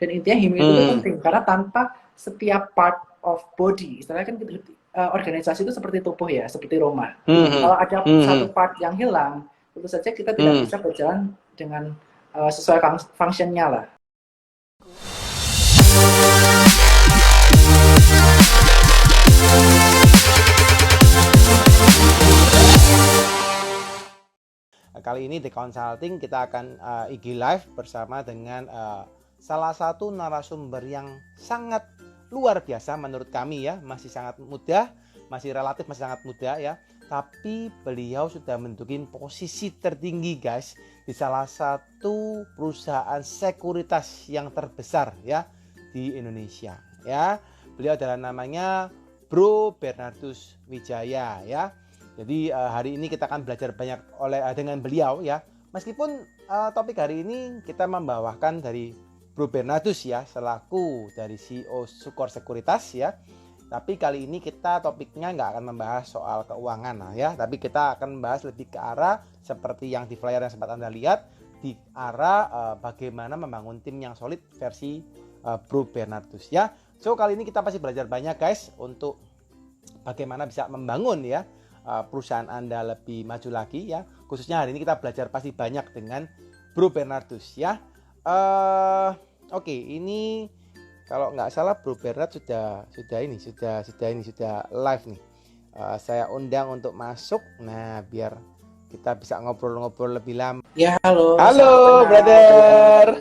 Dan intinya humility itu penting karena tanpa setiap part of body, istilahnya kan organisasi itu seperti tubuh ya, seperti rumah. Kalau ada satu part yang hilang, tentu saja kita tidak bisa berjalan dengan sesuai fungsinya lah. Kali ini di Consulting kita akan IG Live bersama dengan salah satu narasumber yang sangat luar biasa menurut kami ya. Masih sangat muda, masih sangat muda ya. Tapi beliau sudah menduduki posisi tertinggi guys di salah satu perusahaan sekuritas yang terbesar ya di Indonesia ya. Beliau adalah namanya Bro Bernardus Wijaya ya. Jadi hari ini kita akan belajar banyak dengan beliau ya. Meskipun topik hari ini kita membawakan dari Bro Bernardus ya selaku dari CEO Sukor Sekuritas ya. Tapi kali ini kita topiknya nggak akan membahas soal keuangan ya. Tapi kita akan membahas lebih ke arah seperti yang di flyer yang sempat Anda lihat, di arah bagaimana membangun tim yang solid versi Bro Bernardus ya. So kali ini kita pasti belajar banyak guys untuk bagaimana bisa membangun ya perusahaan Anda lebih maju lagi ya. Khususnya hari ini kita belajar pasti banyak dengan Bro Bernardus ya. Oke, ini kalau nggak salah Bro Bernard sudah live nih. Saya undang untuk masuk. Nah, biar kita bisa ngobrol-ngobrol lebih lama. Ya, halo. Halo, brother.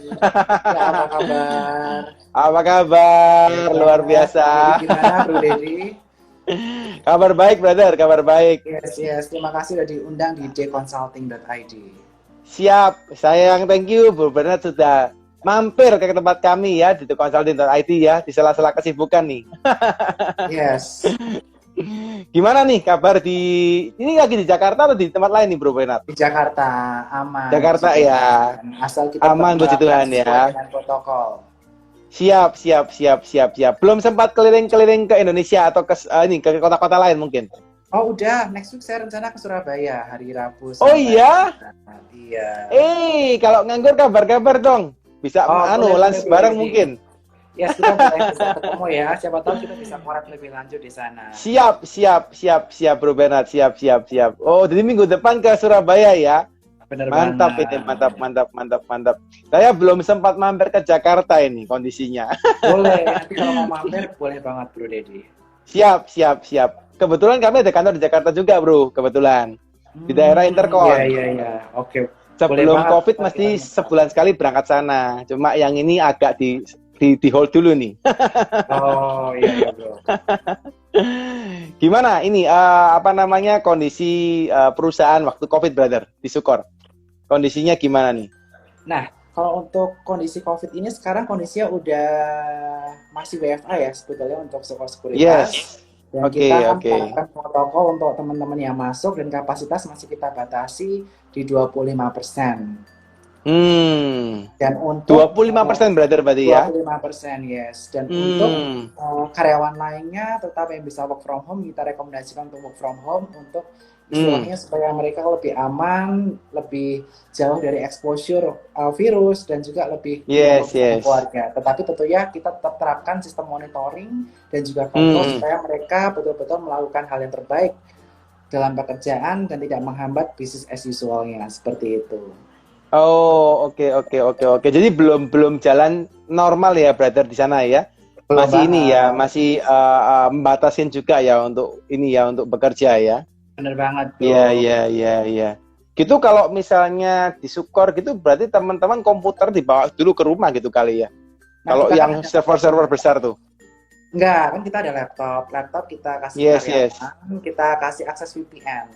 Ya, apa kabar? Apa kabar? Ya, luar biasa. Gimana, Bro Dedi? Kabar baik, brother. Kabar baik. Yes. Terima kasih sudah diundang di dconsulting.id. Siap. Saya yang thank you, Bro Bernard sudah mampir ke tempat kami ya di dconsulting.id ya di sela-sela kesibukan nih. Yes. Gimana nih kabar ini lagi di Jakarta atau di tempat lain nih, Bro Bernard? Di Jakarta, aman. Jakarta ya. Asal kita aman puji Tuhan ya. Dengan protokol. Siap. Belum sempat keliling-keliling ke Indonesia atau ke kota-kota lain mungkin? Oh udah, next week saya rencana ke Surabaya hari Rabu. Oh iya? Iya. Kalau nganggur kabar-kabar dong. Bisa lunch bareng mungkin. Ya kita bisa ketemu ya. Siapa tahu kita bisa ngorek lebih lanjut di sana. Siap Bro Bernard. Siap. Oh, jadi minggu depan ke Surabaya ya. Bener mantap banget. Ini mantap. Saya belum sempat mampir ke Jakarta ini kondisinya. Boleh, nanti kalau mau mampir boleh banget Bro Dedi. Siap. Kebetulan kami ada kantor di Jakarta juga, Bro. Kebetulan di daerah Intercon. Iya. Oke. Sebelum COVID mesti sebulan sekali berangkat sana. Cuma yang ini agak di hold dulu nih. Oh iya Bro. Gimana ini kondisi perusahaan waktu COVID, brother, di Sukor? Kondisinya gimana nih? Nah, kalau untuk kondisi COVID ini sekarang kondisinya udah masih WFA ya sebetulnya untuk Sukor Sekuritas. Yes. Dan kita menerapkan protokol untuk teman-teman yang masuk dan kapasitas masih kita batasi di 25%. Dan untuk 25% brother berarti ya? 25% yes. Dan untuk karyawan lainnya tetap yang bisa work from home, kita rekomendasikan untuk work from home untuk istilahnya supaya mereka lebih aman, lebih jauh dari exposure virus dan juga lebih keluarga. Tetapi tentunya kita tetap terapkan sistem monitoring dan juga kontrol supaya mereka betul-betul melakukan hal yang terbaik dalam pekerjaan dan tidak menghambat bisnis as usual-nya seperti itu. Oh, oke. Jadi belum jalan normal ya, brother, di sana ya? Masih membatasin juga ya untuk bekerja ya? Bener banget, Bro. Iya. Gitu kalau misalnya di Sukor gitu berarti teman-teman komputer dibawa dulu ke rumah gitu kali ya? Kalau yang server-server besar tuh? Enggak, kan kita ada laptop kita kasih karyawan, kita kasih akses VPN.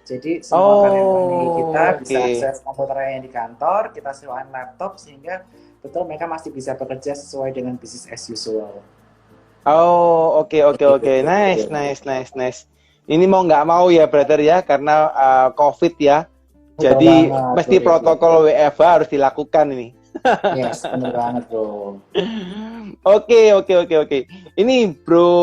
Jadi semua karyawan kita bisa akses komputernya yang di kantor, kita sewain laptop sehingga betul mereka masih bisa bekerja sesuai dengan business as usual. Oh, oke. Nice. Ini mau nggak mau ya, brother ya, karena COVID ya. Jadi mesti protokol WFH harus dilakukan ini. Yes, benar banget, Bro. Oke. Ini Bro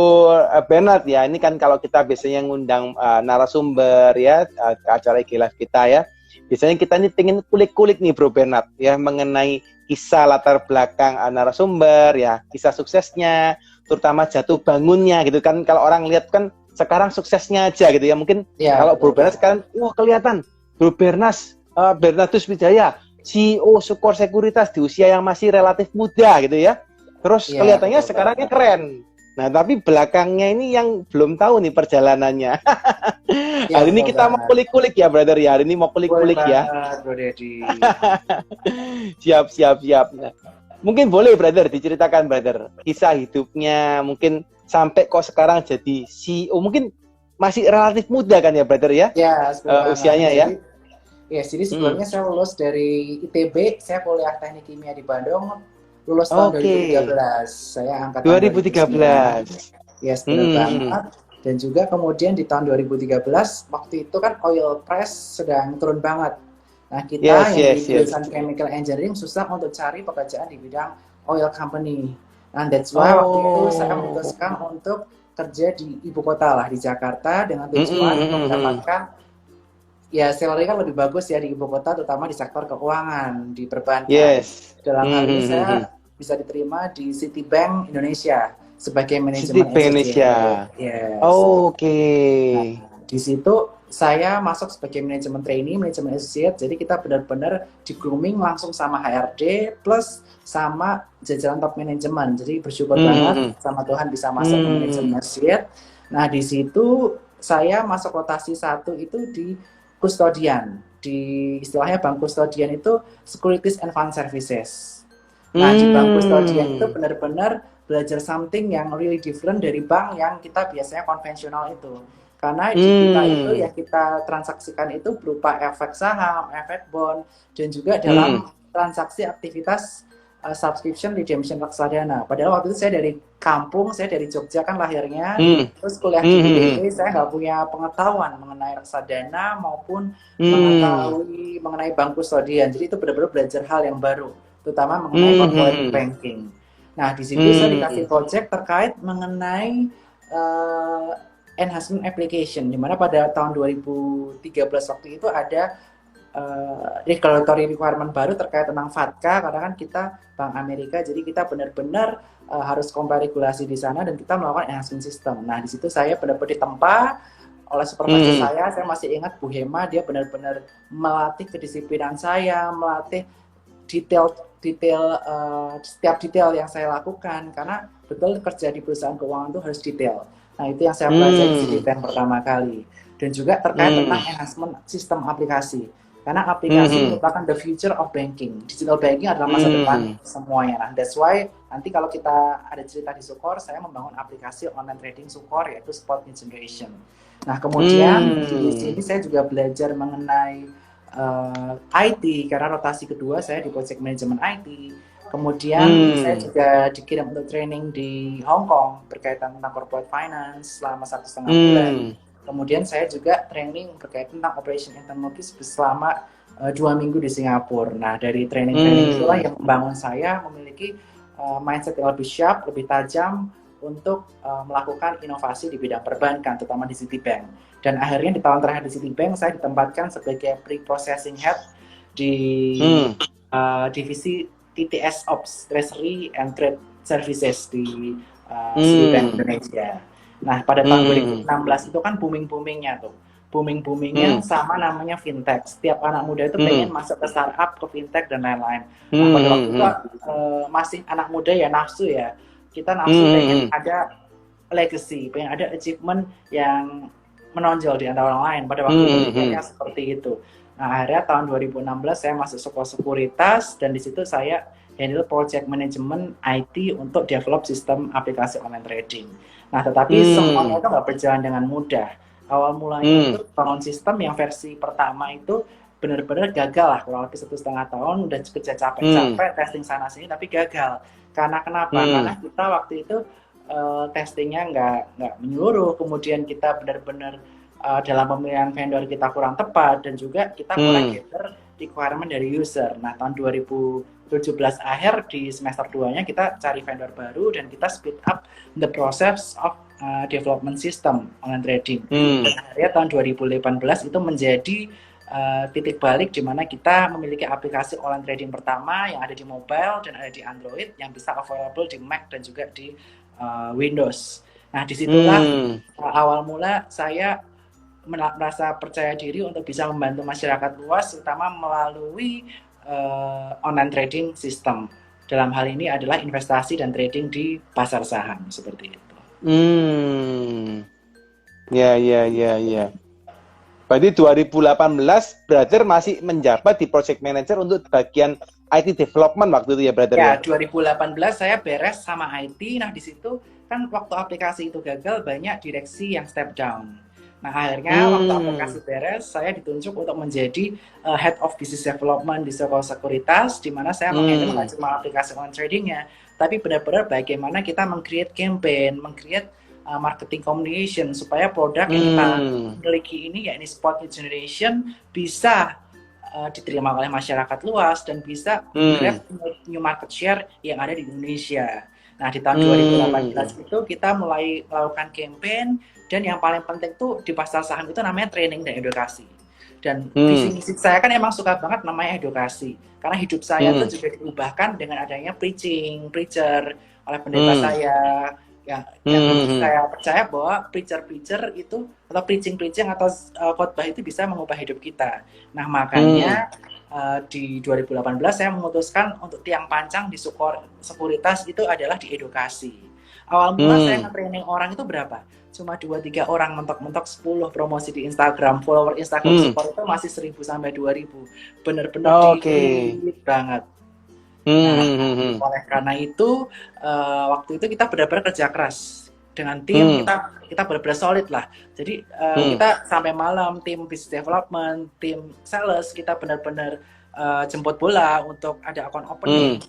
Bernard ya, ini kan kalau kita biasanya ngundang narasumber ya ke acara IG Live kita ya. biasanya kita nih pengen kulik-kulik nih Bro Bernard ya mengenai kisah latar belakang narasumber ya, kisah suksesnya, terutama jatuh bangunnya gitu kan. Kalau orang lihat kan sekarang suksesnya aja gitu ya. Mungkin Ya, kalau Bro betul. Bernard sekarang wah kelihatan Bro Bernardus Wijaya, CEO Sukor Sekuritas di usia yang masih relatif muda gitu ya. Terus Ya, kelihatannya betul, sekarangnya Pak. keren. Nah, tapi belakangnya ini yang belum tahu nih perjalanannya. Ya, Hari ini betul kita mau banget. kulik-kulik ya, brother ya. Hari ini mau Boleh kulik-kulik ya. banget, Bro Deddy. Siap, siap, siap. Nah, mungkin boleh, brother, diceritakan, brother, kisah hidupnya, mungkin sampai kok sekarang jadi CEO, mungkin masih relatif muda kan ya, brother ya, Ya, betul banget. usianya ya. Jadi Hmm. sebelumnya saya lulus dari ITB, saya kuliah Teknik Kimia di Bandung, lulus tahun Oke, 2013. Saya angkatan 2009. 2013. Yes, benar Hmm. banget. Dan juga kemudian di tahun 2013, waktu itu kan oil price sedang turun banget. Nah, kita Yes, yang di yes, yes. jurusan chemical engineering susah untuk cari pekerjaan di bidang oil company. Nah, that's why waktu itu saya Oh. memutuskan untuk kerja di ibu kota lah, di Jakarta, dengan Hmm, tujuan untuk hmm, hmm. mendapatkan ya salary kan lebih bagus ya di ibu kota, terutama di sektor keuangan, di perbankan. Yes. Dalam hal ini Hmm. saya bisa diterima di Citibank Indonesia sebagai City manajemen associate. Indonesia. Yes. Oke. Nah, di situ saya masuk sebagai manajemen trainee, manajemen associate. Jadi kita benar-benar di grooming langsung sama HRD plus sama jajaran top manajemen. Jadi bersyukur banget Hmm. sama Tuhan bisa masuk ke Hmm. manajemen associate. Nah, di situ saya masuk rotasi satu itu di kustodian. Di istilahnya bank kustodian itu Securities and Fund Services. Nah, di bank kustodian itu Hmm. benar-benar belajar something yang really different dari bank yang kita biasanya konvensional itu. Karena di kita itu Hmm. ya kita transaksikan itu berupa efek saham, efek bond, dan juga Hmm. dalam transaksi aktivitas subscription redemption reksadana. Padahal waktu itu saya dari kampung, saya dari Jogja kan lahirnya, Hmm. terus kuliah di Hmm. ITB, saya nggak punya pengetahuan mengenai reksadana maupun Hmm. mengetahui mengenai bank kustodian. Jadi itu benar-benar belajar hal yang baru, terutama mengenai corporate Hmm. banking. Nah, di situ saya Hmm. dikasih project terkait mengenai uh, enhancement application, di mana pada tahun 2013 waktu itu ada regulatory requirement baru terkait tentang FATCA, karena kan kita Bank Amerika, jadi kita benar-benar harus comply regulasi di sana dan kita melakukan enhancement system. Nah, di situ saya benar-benar ditempa oleh supervisor Hmm. saya masih ingat Bu Hema, dia benar-benar melatih kedisiplinan saya, melatih detail setiap detail yang saya lakukan, karena betul kerja di perusahaan keuangan itu harus detail. Nah, itu yang saya pelajari di Citibank pertama kali. Dan juga terkait tentang enhancement sistem aplikasi. Karena aplikasi Hmm. merupakan the future of banking. Digital banking adalah masa depan Hmm. semuanya. Nah, that's why nanti kalau kita ada cerita di Sukor, saya membangun aplikasi online trading Sukor, yaitu Spot Generation. Nah, kemudian di sini saya juga belajar mengenai IT, karena rotasi kedua saya di project manajemen IT. Kemudian saya juga dikirim untuk training di Hong Kong berkaitan tentang corporate finance selama 1,5 bulan. Kemudian saya juga training berkaitan tentang operation teknologi selama 2 minggu di Singapura. Nah, dari training itulah yang membangun saya memiliki mindset yang lebih sharp, lebih tajam untuk melakukan inovasi di bidang perbankan, terutama di Citibank. Dan akhirnya di tahun terakhir di Citibank saya ditempatkan sebagai pre-processing head di divisi TTS Ops, Treasury and Trade Services di Citibank Indonesia. Nah, pada tahun 2016 itu kan booming-boomingnya tuh. Booming-boomingnya sama namanya fintech. Setiap anak muda itu pengen masuk ke startup, ke fintech, dan lain-lain. Nah, pada waktu itu masih anak muda ya, nafsu ya. Kita nafsu pengen ada legacy, pengen ada achievement yang menonjol di antara orang lain. Pada waktu itu kayaknya seperti itu. Nah, akhirnya tahun 2016 saya masuk Sukor Sekuritas, dan di situ saya handle project management IT untuk develop sistem aplikasi online trading. Nah, tetapi semuanya itu nggak berjalan dengan mudah. Awal mulanya itu bangun sistem yang versi pertama itu benar-benar gagal lah, kurang lebih 1,5 tahun, udah kerja capek-capek, testing sana-sini, tapi gagal. Karena kenapa? Karena kita waktu itu testingnya nggak menyeluruh, kemudian kita benar-benar dalam pemilihan vendor kita kurang tepat, dan juga kita kurang gather requirement dari user. Nah, tahun 2017 akhir di semester 2-nya kita cari vendor baru dan kita speed up the process of development system online trading. Dan akhirnya tahun 2018 itu menjadi titik balik di mana kita memiliki aplikasi online trading pertama yang ada di mobile dan ada di Android yang bisa available di Mac dan juga di Windows. Nah, disitulah awal mula saya merasa percaya diri untuk bisa membantu masyarakat luas, terutama melalui online trading system. Dalam hal ini adalah investasi dan trading di pasar saham seperti itu. Ya. Berarti 2018 brother masih menjabat di project manager untuk bagian IT development waktu itu ya brother ya? Ya, 2018 saya beres sama IT. Nah, di situ kan waktu aplikasi itu gagal banyak direksi yang step down. Nah, akhirnya waktu aplikasi beres, saya ditunjuk untuk menjadi Head of Business Development di Soko Sekuritas, di mana saya menghandle nggak cuma aplikasi online tradingnya, tapi benar-benar bagaimana kita meng-create campaign, meng-create marketing communication, supaya produk yang kita miliki ini, yakni Spot New Generation, bisa diterima oleh masyarakat luas dan bisa grab new market share yang ada di Indonesia. Nah, di tahun 2018 itu kita mulai melakukan campaign, dan yang paling penting tuh di pasar saham itu namanya training dan edukasi. Dan visi misi saya kan emang suka banget namanya edukasi. Karena hidup saya tuh juga diubahkan dengan adanya preacher oleh pendeta saya. Yang saya percaya bahwa preacher itu atau preaching atau khotbah itu bisa mengubah hidup kita. Nah, makanya di 2018 saya memutuskan untuk tiang pancang di sekuritas itu adalah di edukasi. Awal mula saya nge-training orang itu berapa? Cuma 2-3 orang, mentok-mentok 10 promosi di Instagram. Follower Instagram support itu masih 1000 sampai 2000. Bener-bener dikit banget. Nah, oleh karena itu waktu itu kita benar-benar kerja keras dengan tim. Kita benar-benar solid lah. Jadi kita sampai malam, tim business development, tim sales, kita benar-benar jemput bola untuk ada account opening.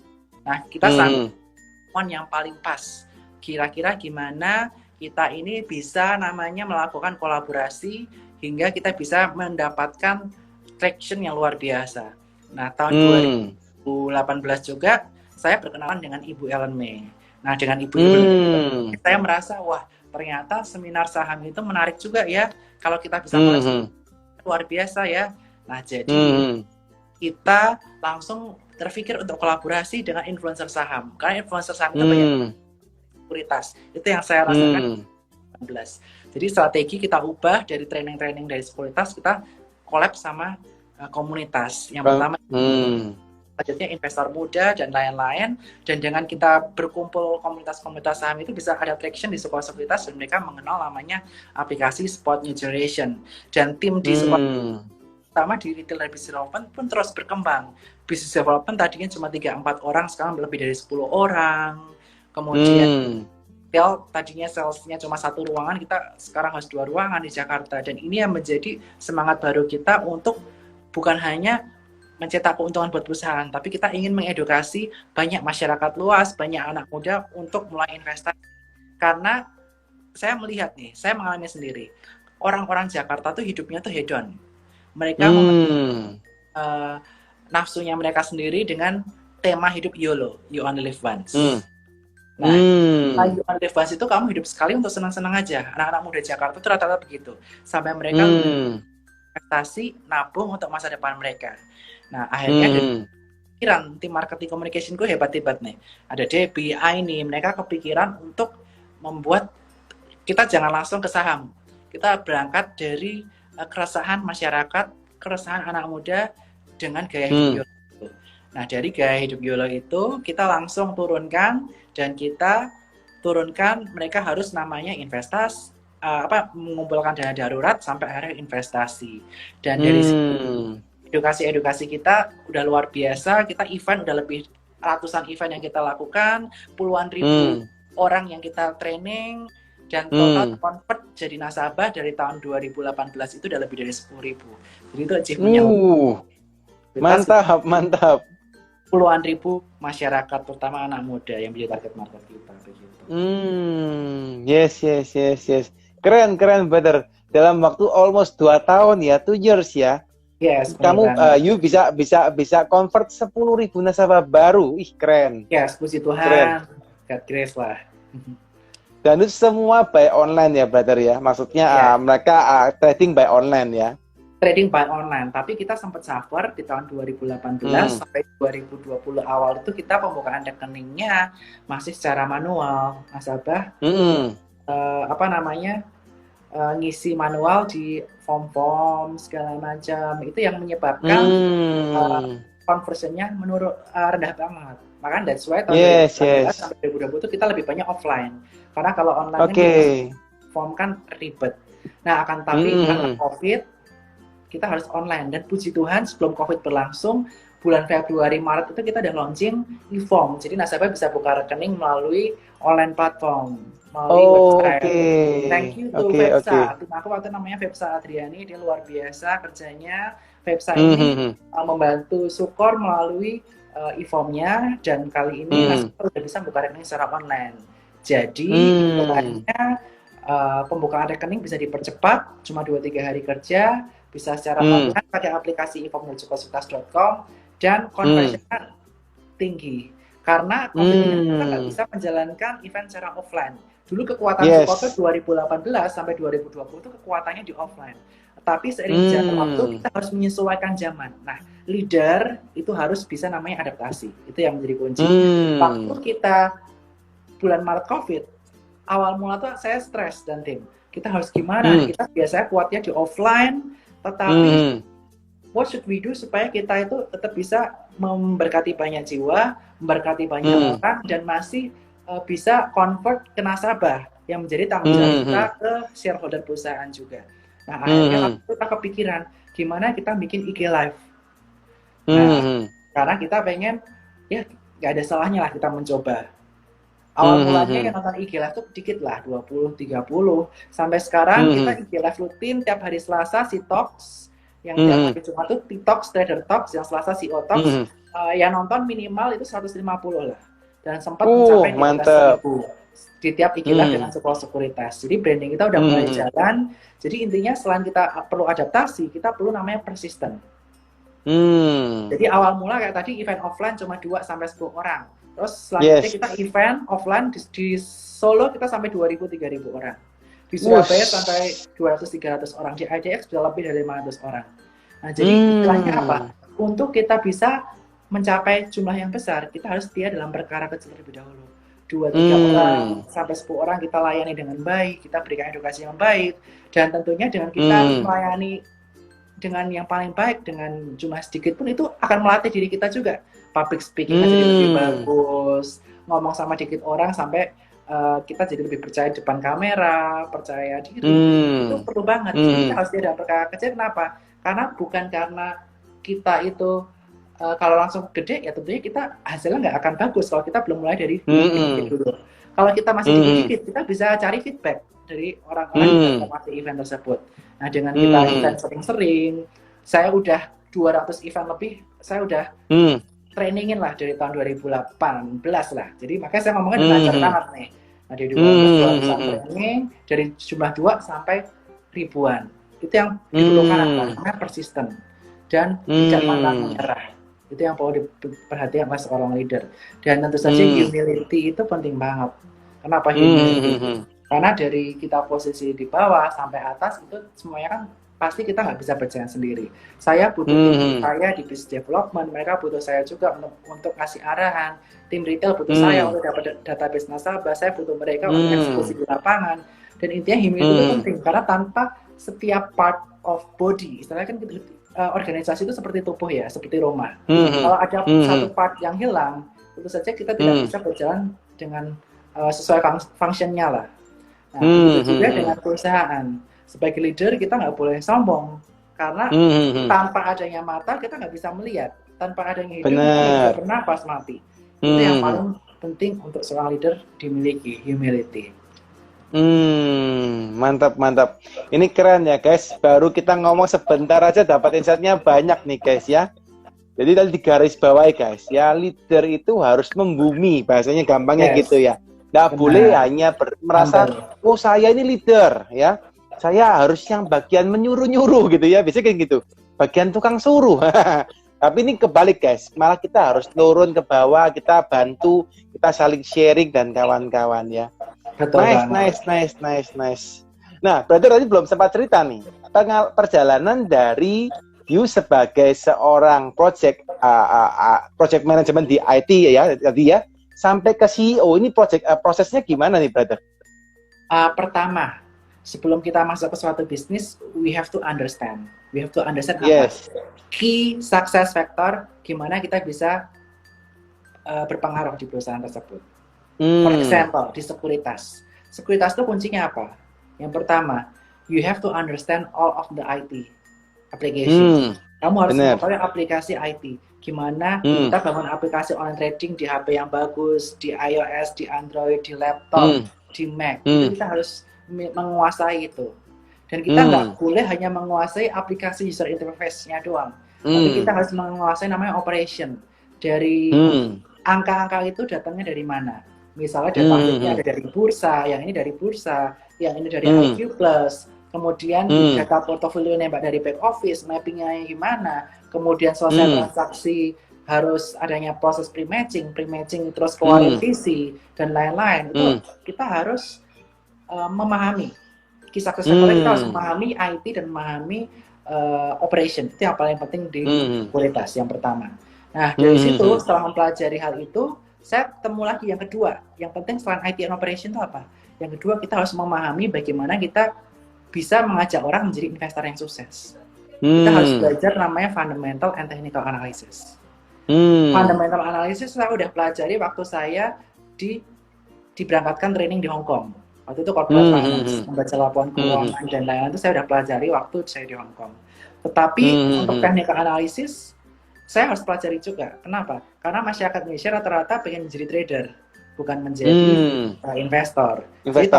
Nah, kita sampai yang paling pas. Kira-kira gimana kita ini bisa namanya melakukan kolaborasi hingga kita bisa mendapatkan traction yang luar biasa. Nah, tahun 2018 juga saya berkenalan dengan Ibu Ellen May. Nah, dengan Ibu Ellen May, saya merasa wah, ternyata seminar saham itu menarik juga ya. Kalau kita bisa luar biasa ya. Nah, jadi kita langsung terpikir untuk kolaborasi dengan influencer saham. Karena influencer saham itu banyak sekuritas. Itu yang saya rasakan 2018. Jadi strategi kita ubah dari training dari sekuritas, kita collab sama komunitas. Yang pertama selanjutnya investor muda dan lain-lain. Dan dengan kita berkumpul komunitas-komunitas saham itu bisa ada traction di sekolah sekuritas dan mereka mengenal namanya aplikasi Spot New Generation. Dan tim di sekolah pertama di retail dan business development pun terus berkembang. Business development tadinya cuma 3-4 orang, sekarang lebih dari 10 orang. Kemudian tadinya salesnya cuma 1 ruangan, kita sekarang harus 2 ruangan di Jakarta. Dan ini yang menjadi semangat baru kita untuk bukan hanya mencetak keuntungan buat perusahaan, tapi kita ingin mengedukasi banyak masyarakat luas, banyak anak muda untuk mulai investasi. Karena saya melihat nih, saya mengalami sendiri, orang-orang Jakarta tuh hidupnya tuh hedon. Mereka nafsunya mereka sendiri dengan tema hidup YOLO, you only live once. Nah, you only live once itu kamu hidup sekali untuk senang-senang aja. Anak-anak muda Jakarta tuh rata-rata begitu. Sampai mereka investasi, nabung untuk masa depan mereka. Nah, akhirnya kepikiran tim marketing communication gue hebat-hebat nih. Ada Debbie, Aini, mereka kepikiran untuk membuat kita jangan langsung ke saham. Kita berangkat dari keresahan masyarakat, keresahan anak muda dengan gaya hidup YOLO. Nah, dari gaya hidup YOLO itu kita langsung turunkan dan kita turunkan mereka harus namanya investasi, mengumpulkan dana darurat sampai akhirnya investasi. Dan dari situ edukasi kita udah luar biasa. Kita event udah lebih ratusan event yang kita lakukan, puluhan ribu orang yang kita training, dan total convert jadi nasabah dari tahun 2018 itu udah lebih dari 10.000. Jadi itu achievementnya. Mantap. Puluhan ribu masyarakat, terutama anak muda yang menjadi target market kita. Begitu. Yes. Keren, brother. Dalam waktu almost 2 tahun ya, 2 years ya. Yes, kamu you bisa convert 10.000 nasabah baru. Ih, keren. Yes, puji Tuhan. God grace lah. Dan itu semua by online ya, brother ya. Maksudnya mereka trading by online ya. trading by online, tapi kita sempat suffer di tahun 2018 sampai 2020 awal itu kita pembukaan rekeningnya masih secara manual, nasabah ngisi manual di form segala macam, itu yang menyebabkan conversionnya menurun, rendah banget. Makanya that's why tahun 2018 sampai 2020 itu kita lebih banyak offline, karena kalau online form kan ribet. Nah akan tapi karena COVID kita harus online, dan puji Tuhan sebelum COVID berlangsung bulan Februari Maret itu kita udah launching e-form, jadi nasabah bisa buka rekening melalui online platform, melalui website. Thank you to Vepsa. Tim aku waktu namanya Vepsa Adriani, dia luar biasa kerjanya. Vepsa ini membantu Sukor melalui e-formnya, dan kali ini nasabah udah bisa buka rekening secara online. Jadi pembukaan rekening bisa dipercepat, cuma 2-3 hari kerja, bisa secara online pakai aplikasi e-form.sukosutas.com, dan conversionnya tinggi. Karena kita nggak bisa menjalankan event secara offline. Dulu kekuatan Sukosutas 2018 sampai 2020 itu kekuatannya di offline. Tapi seiring jalan waktu kita harus menyesuaikan zaman. Nah, leader itu harus bisa namanya adaptasi. Itu yang menjadi kunci. Waktu kita bulan Maret COVID, awal mula tuh saya stres dan tim. Kita harus gimana? Kita biasanya kuatnya di offline, tetapi what should we do supaya kita itu tetap bisa memberkati banyak jiwa, memberkati banyak orang, dan masih bisa convert ke nasabah yang menjadi tanggung jawab kita ke shareholder perusahaan juga. Nah akhirnya kita kepikiran gimana kita bikin IG Live. Nah karena kita pengen, ya nggak ada salahnya lah kita mencoba. Awal mulanya yang nonton IG Live tuh dikit lah, 20-30. Sampai sekarang kita IG Live rutin tiap hari Selasa si Talks, yang tiap hari Jumat tuh Talks, Trader Talks, yang Selasa CEO Talks. Yang nonton minimal itu 150 lah. Dan sempat mencapai 15.000 di tiap IG Live dengan Sukor Sekuritas. Jadi branding kita udah mulai jalan. Jadi intinya selain kita perlu adaptasi, kita perlu namanya persisten. Jadi awal mula kayak tadi event offline cuma 2-10 orang. Terus selanjutnya kita event offline di Solo kita sampai 2.000-3.000 orang. Di Surabaya sampai 200-300 orang. Di IDX sudah lebih dari 500 orang. Nah jadi istilahnya apa? Untuk kita bisa mencapai jumlah yang besar, kita harus setia dalam perkara kecil terlebih dahulu. 2-3 orang sampai 10 orang kita layani dengan baik, kita berikan edukasi yang baik, dan tentunya dengan kita melayani dengan yang paling baik, dengan jumlah sedikit pun itu akan melatih diri kita juga. Public speaking jadi lebih bagus, ngomong sama dikit orang sampai kita jadi lebih percaya depan kamera, percaya diri. Itu perlu banget. Jadi kita harus ada perkara kecil. Kenapa? Karena bukan karena kita itu kalau langsung gede, ya tentunya kita hasilnya nggak akan bagus kalau kita belum mulai dari dikit dulu. Kalau kita masih dikit-dikit, kita bisa cari feedback dari orang-orang yang mengamati event tersebut. Nah dengan kita event sering-sering, saya udah 200 event lebih, saya udah trainingin lah dari tahun 2018 lah. Jadi makanya saya ngomongnya lancar banget nih. Nah dari 2018 training, dari jumlah 2 sampai ribuan. Itu yang diperlukan namanya persisten dan tidak pantang menyerah. Itu yang perlu diperhatikan oleh seorang leader. Dan tentu saja humility itu penting banget. Kenapa humility? Karena dari kita posisi di bawah sampai atas itu semuanya kan pasti kita nggak bisa berjalan sendiri. Saya butuh tim saya di business development, mereka butuh saya juga untuk ngasih arahan. Tim retail butuh saya untuk dapat database nasabah, saya butuh mereka untuk eksekusi di lapangan. Dan intinya humility itu penting karena tanpa setiap part of body, istilahnya kan organisasi itu seperti tubuh ya, seperti rumah. Kalau ada satu part yang hilang, tentu saja kita tidak bisa berjalan dengan sesuai fungsinya lah. Nah, itu juga dengan perusahaan. Sebagai leader kita nggak boleh sombong karena tanpa adanya mata kita nggak bisa melihat, tanpa adanya hidup kita nggak bisa bernapas, mati. Itu yang paling penting untuk seorang leader dimiliki, humility. Mantap. Ini keren ya guys. Baru kita ngomong sebentar aja dapat insight-nya banyak nih guys ya. Jadi tadi digaris bawahi guys ya, leader itu harus membumi, bahasanya gampangnya gitu ya. Nggak boleh hanya merasa oh saya ini leader ya, saya harus yang bagian menyuruh-nyuruh gitu ya, biasanya kayak gitu, bagian tukang suruh. Tapi ini kebalik guys, malah kita harus turun ke bawah, kita bantu, kita saling sharing dan kawan-kawan ya. Betul. Nice. Nah, berarti tadi belum sempat cerita nih perjalanan dari you sebagai seorang project management di IT ya tadi ya sampai ke CEO ini prosesnya gimana nih, brother? Pertama, sebelum kita masuk ke suatu bisnis, we have to understand Yes. apa key success factor, gimana kita bisa berpengaruh di perusahaan tersebut. For example, di sekuritas itu kuncinya apa? Yang pertama, you have to understand all of the IT application. Kamu harus mengetahui aplikasi IT. Gimana kita bangun aplikasi online trading di HP yang bagus, di iOS, di Android, di laptop, di Mac. Itu kita harus menguasai itu. Dan kita nggak boleh hanya menguasai aplikasi user interface-nya doang. Tapi kita harus menguasai namanya operation. Dari angka-angka itu datangnya dari mana? Misalnya data ada dari bursa, yang ini dari bursa, yang ini dari IQ Plus, kemudian data portofolio nembak dari back office, mappingnya gimana, kemudian selesai transaksi harus adanya proses pre-matching terus kualifikasi dan lain-lain. Itu kita harus memahami kisah kesehatan, kita harus memahami IT dan memahami operation. Itu yang paling penting di kualitas yang pertama. Nah, dari situ setelah mempelajari hal itu, saya ketemu lagi yang kedua. Yang penting selain IT and operation itu apa? Yang kedua, kita harus memahami bagaimana kita bisa mengajak orang menjadi investor yang sukses. Kita harus belajar namanya fundamental and technical analysis. Fundamental analysis saya udah pelajari waktu saya diberangkatkan training di Hong Kong. Waktu itu corporate finance, membaca laporan keuangan dan lain-lain itu saya udah pelajari waktu saya di Hong Kong. Tetapi untuk technical analysis saya harus pelajari juga. Kenapa? Karena masyarakat Indonesia rata-rata pengen menjadi trader, bukan menjadi investor. Jadi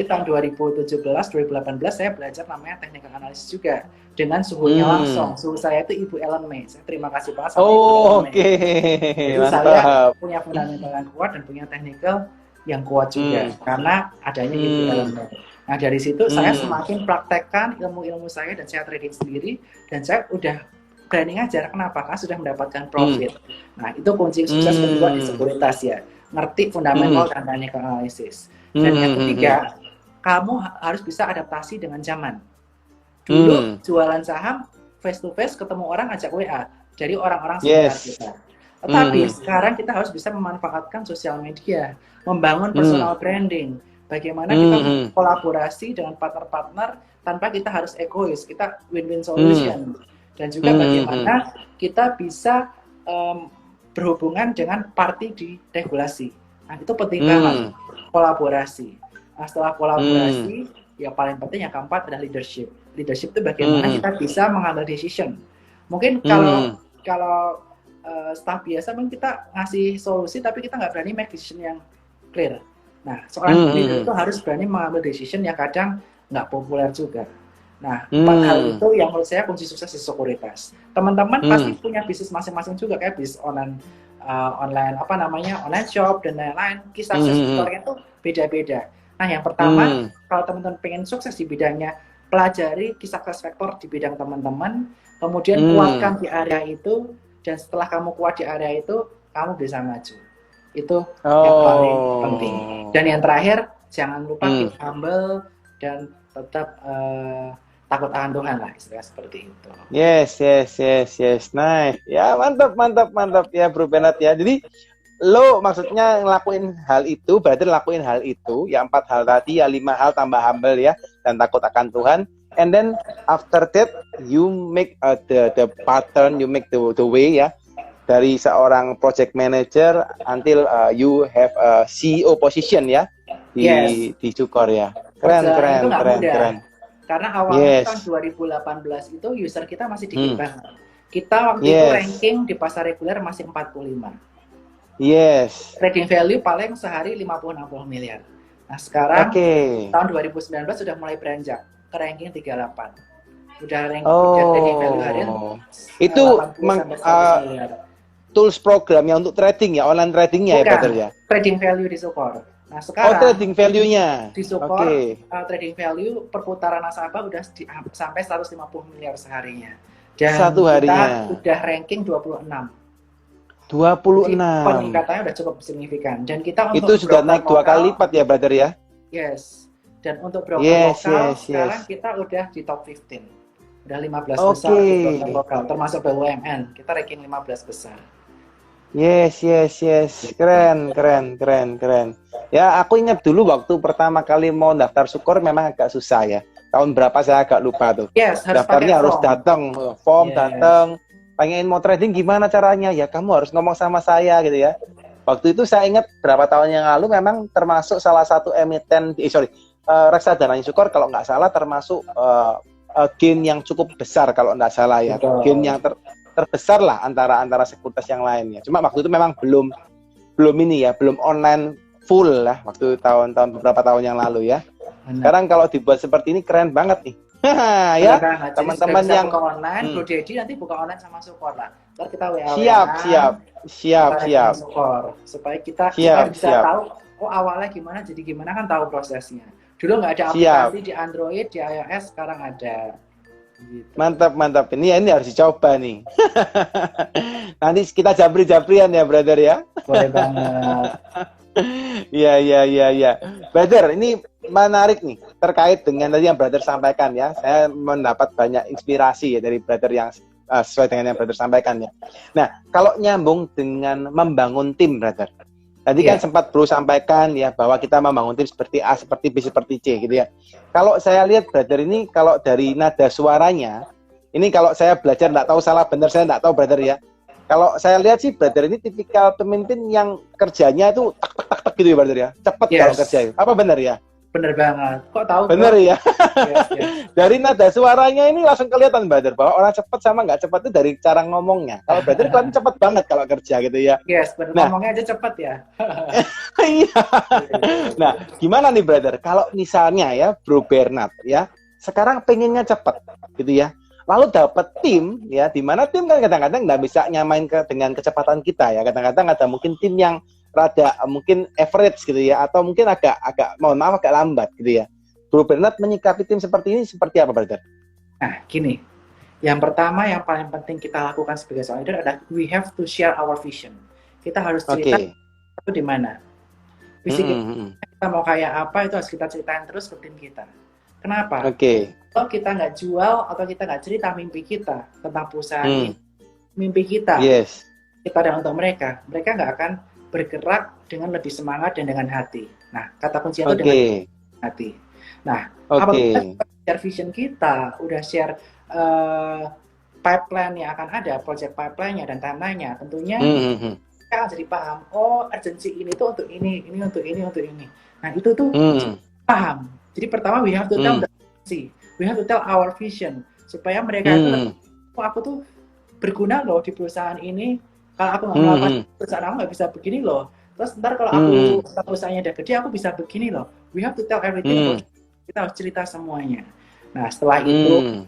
tahun 2017-2018 saya belajar namanya technical analysis juga. Dengan suhunya langsung. Suhu saya itu Ibu Ellen May. Saya terima kasih banget sama Ibu Ellen May. Jadi saya punya fundamental yang kuat dan punya technical yang kuat juga. Karena adanya Ibu Ellen May. Nah dari situ saya semakin praktekkan ilmu-ilmu saya dan saya trading sendiri. Dan saya udah berani ngajar. Kenapa? Karena sudah mendapatkan profit. Nah itu kunci sukses kedua di sekuritas ya. Ngerti fundamental dan technical analysis. Dan yang ketiga, kamu harus bisa adaptasi dengan zaman. Dulu jualan saham face to face, ketemu orang ajak WA dari orang-orang sekitar kita. Tetapi sekarang kita harus bisa memanfaatkan sosial media, membangun personal branding. Bagaimana kita kolaborasi dengan partner-partner tanpa kita harus egois, kita win-win solution. Dan juga bagaimana kita bisa berhubungan dengan party di regulasi. Nah, itu penting banget. Kolaborasi. Nah, setelah kolaborasi, ya paling penting yang keempat adalah leadership. Leadership itu bagaimana kita bisa mengambil decision. Mungkin kalau staff biasa mungkin kita ngasih solusi, tapi kita nggak berani make decision yang clear. Nah, seorang leader itu harus berani mengambil decision yang kadang nggak populer juga. Nah, 4 hal itu yang menurut saya kunci sukses di sekuritas. Teman-teman pasti punya bisnis masing-masing juga, kayak bisnis online shop dan lain-lain. Kisah sukses story itu beda-beda. Nah, yang pertama, kalau teman-teman pengen sukses di bidangnya, pelajari kisah sukses factor di bidang teman-teman, kemudian kuatkan di area itu, dan setelah kamu kuat di area itu, kamu bisa maju. Itu yang paling penting. Dan yang terakhir, jangan lupa keep humble dan tetap takut akan Tuhan lah, istilah seperti itu. Yes, nice. Ya, mantap ya Bro Bernard ya. Jadi lo maksudnya ngelakuin hal itu, berarti lakuin hal itu, ya 4 hal tadi, ya 5 hal tambah humble ya, dan takut akan Tuhan. And then after that you make the pattern, you make the way ya, dari seorang project manager until you have a CEO position ya di Cukor ya. Keren. Karena awalnya tahun 2018 itu user kita masih dikit banget. Kita waktu itu ranking di pasar reguler masih 45. Trading value paling sehari 50-60 miliar. Nah sekarang tahun 2019 sudah mulai beranjak ke ranking 38. Udah trading value harian itu tools programnya untuk trading ya, online tradingnya ya Peter ya? Trading value di Sukor. Nah sekarang trading value-nya di Sukor, trading value perputaran nasabah udah sampai 150 miliar seharinya. Dan satu harinya kita udah ranking 26. Jadi peningkatannya udah cukup signifikan. Dan kita untuk itu sudah naik 2 kali lipat ya brother ya? Yes. Dan untuk broker Yes, lokal, yes, yes. sekarang kita udah di top 15. Udah 15 besar Oke. di broker lokal, termasuk BUMN. Kita ranking 15 besar. Yes, yes, yes. Keren, keren, keren, keren. Ya, aku ingat dulu waktu pertama kali mau daftar Sukor memang agak susah ya. Tahun berapa saya agak lupa tuh. Yes, harus pakai Daftarnya harus form. datang, form Yes. datang. Pengen mau trading gimana caranya? Ya kamu harus ngomong sama saya gitu ya. Waktu itu saya ingat berapa tahun yang lalu memang termasuk salah satu emiten, reksadana Sukor kalau nggak salah termasuk gain yang cukup besar kalau nggak salah ya. Betul. Gain yang terbesar lah antara sekuritas yang lainnya. Cuma waktu itu memang belum ini ya, belum online full lah waktu beberapa tahun yang lalu ya. Benar. Sekarang kalau dibuat seperti ini keren banget nih. Ya, teman-teman yang buka online, Bro Dedi nanti buka online sama Sukor lah. Ntar kita WA. Siap. Sukor supaya kita bisa tahu oh awalnya gimana, jadi gimana kan tahu prosesnya. Dulu nggak ada aplikasi di Android, di iOS, sekarang ada. Gitu. Mantap. Ini harus dicoba nih. Nanti kita jabri-jabrian ya, brother ya. Boleh banget. Iya. Brother, ini menarik nih terkait dengan tadi yang brother sampaikan ya. Saya mendapat banyak inspirasi ya dari brother yang sesuai dengan yang brother sampaikan ya. Nah, kalau nyambung dengan membangun tim, brother. Tadi kan sempat bro sampaikan ya bahwa kita membangun tim seperti A, seperti B, seperti C gitu ya. Kalau saya lihat brother ini kalau dari nada suaranya, ini kalau saya belajar nggak tahu salah benar saya nggak tahu brother ya. Kalau saya lihat sih brother ini tipikal pemimpin yang kerjanya itu tak gitu ya brother ya. Cepat kalau kerja. Apa benar ya? Bener banget. Kok tahu? Bener bro? Ya. Yes. Dari nada suaranya ini langsung kelihatan brother bahwa orang cepat sama nggak cepat itu dari cara ngomongnya. Kalau brother kan cepat banget kalau kerja gitu ya. Yes, bener. Nah, ngomongnya aja cepat ya. Iya. Nah, gimana nih brother? Kalau misalnya ya Bro Bernard ya, sekarang pengennya cepat gitu ya. Lalu dapat tim ya, di mana tim kan kadang-kadang nggak bisa nyamain dengan kecepatan kita ya. Kadang-kadang ada mungkin tim yang rada mungkin average gitu ya, atau mungkin agak mohon maaf agak lambat gitu ya. Bro Bernard menyikapi tim seperti ini seperti apa, brother? Nah, gini. Yang pertama yang paling penting kita lakukan sebagai seorang leader adalah we have to share our vision. Kita harus cerita itu di mana. Visi kita mau kayak apa itu harus kita ceritain terus ke tim kita. Kenapa? Kalau kita nggak jual atau kita nggak cerita mimpi kita tentang perusahaan ini, mimpi kita, kita dan untuk mereka nggak akan bergerak dengan lebih semangat dan dengan hati. Nah, kata kunci itu dengan hati. Nah, apabila kita share vision kita, udah share pipeline yang akan ada, project pipeline-nya dan timeline-nya, tentunya kita akan jadi paham, oh urgency ini tuh untuk ini untuk ini. Nah, itu tuh paham. Jadi pertama we have to tell the urgency, we have to tell our vision, supaya mereka itu, oh, aku tuh berguna loh di perusahaan ini. Kalau aku nggak melakukan perusahaan aku nggak bisa begini loh. Terus ntar kalau aku perusahaannya udah gede aku bisa begini loh. We have to tell everything. Kita harus cerita semuanya. Nah setelah itu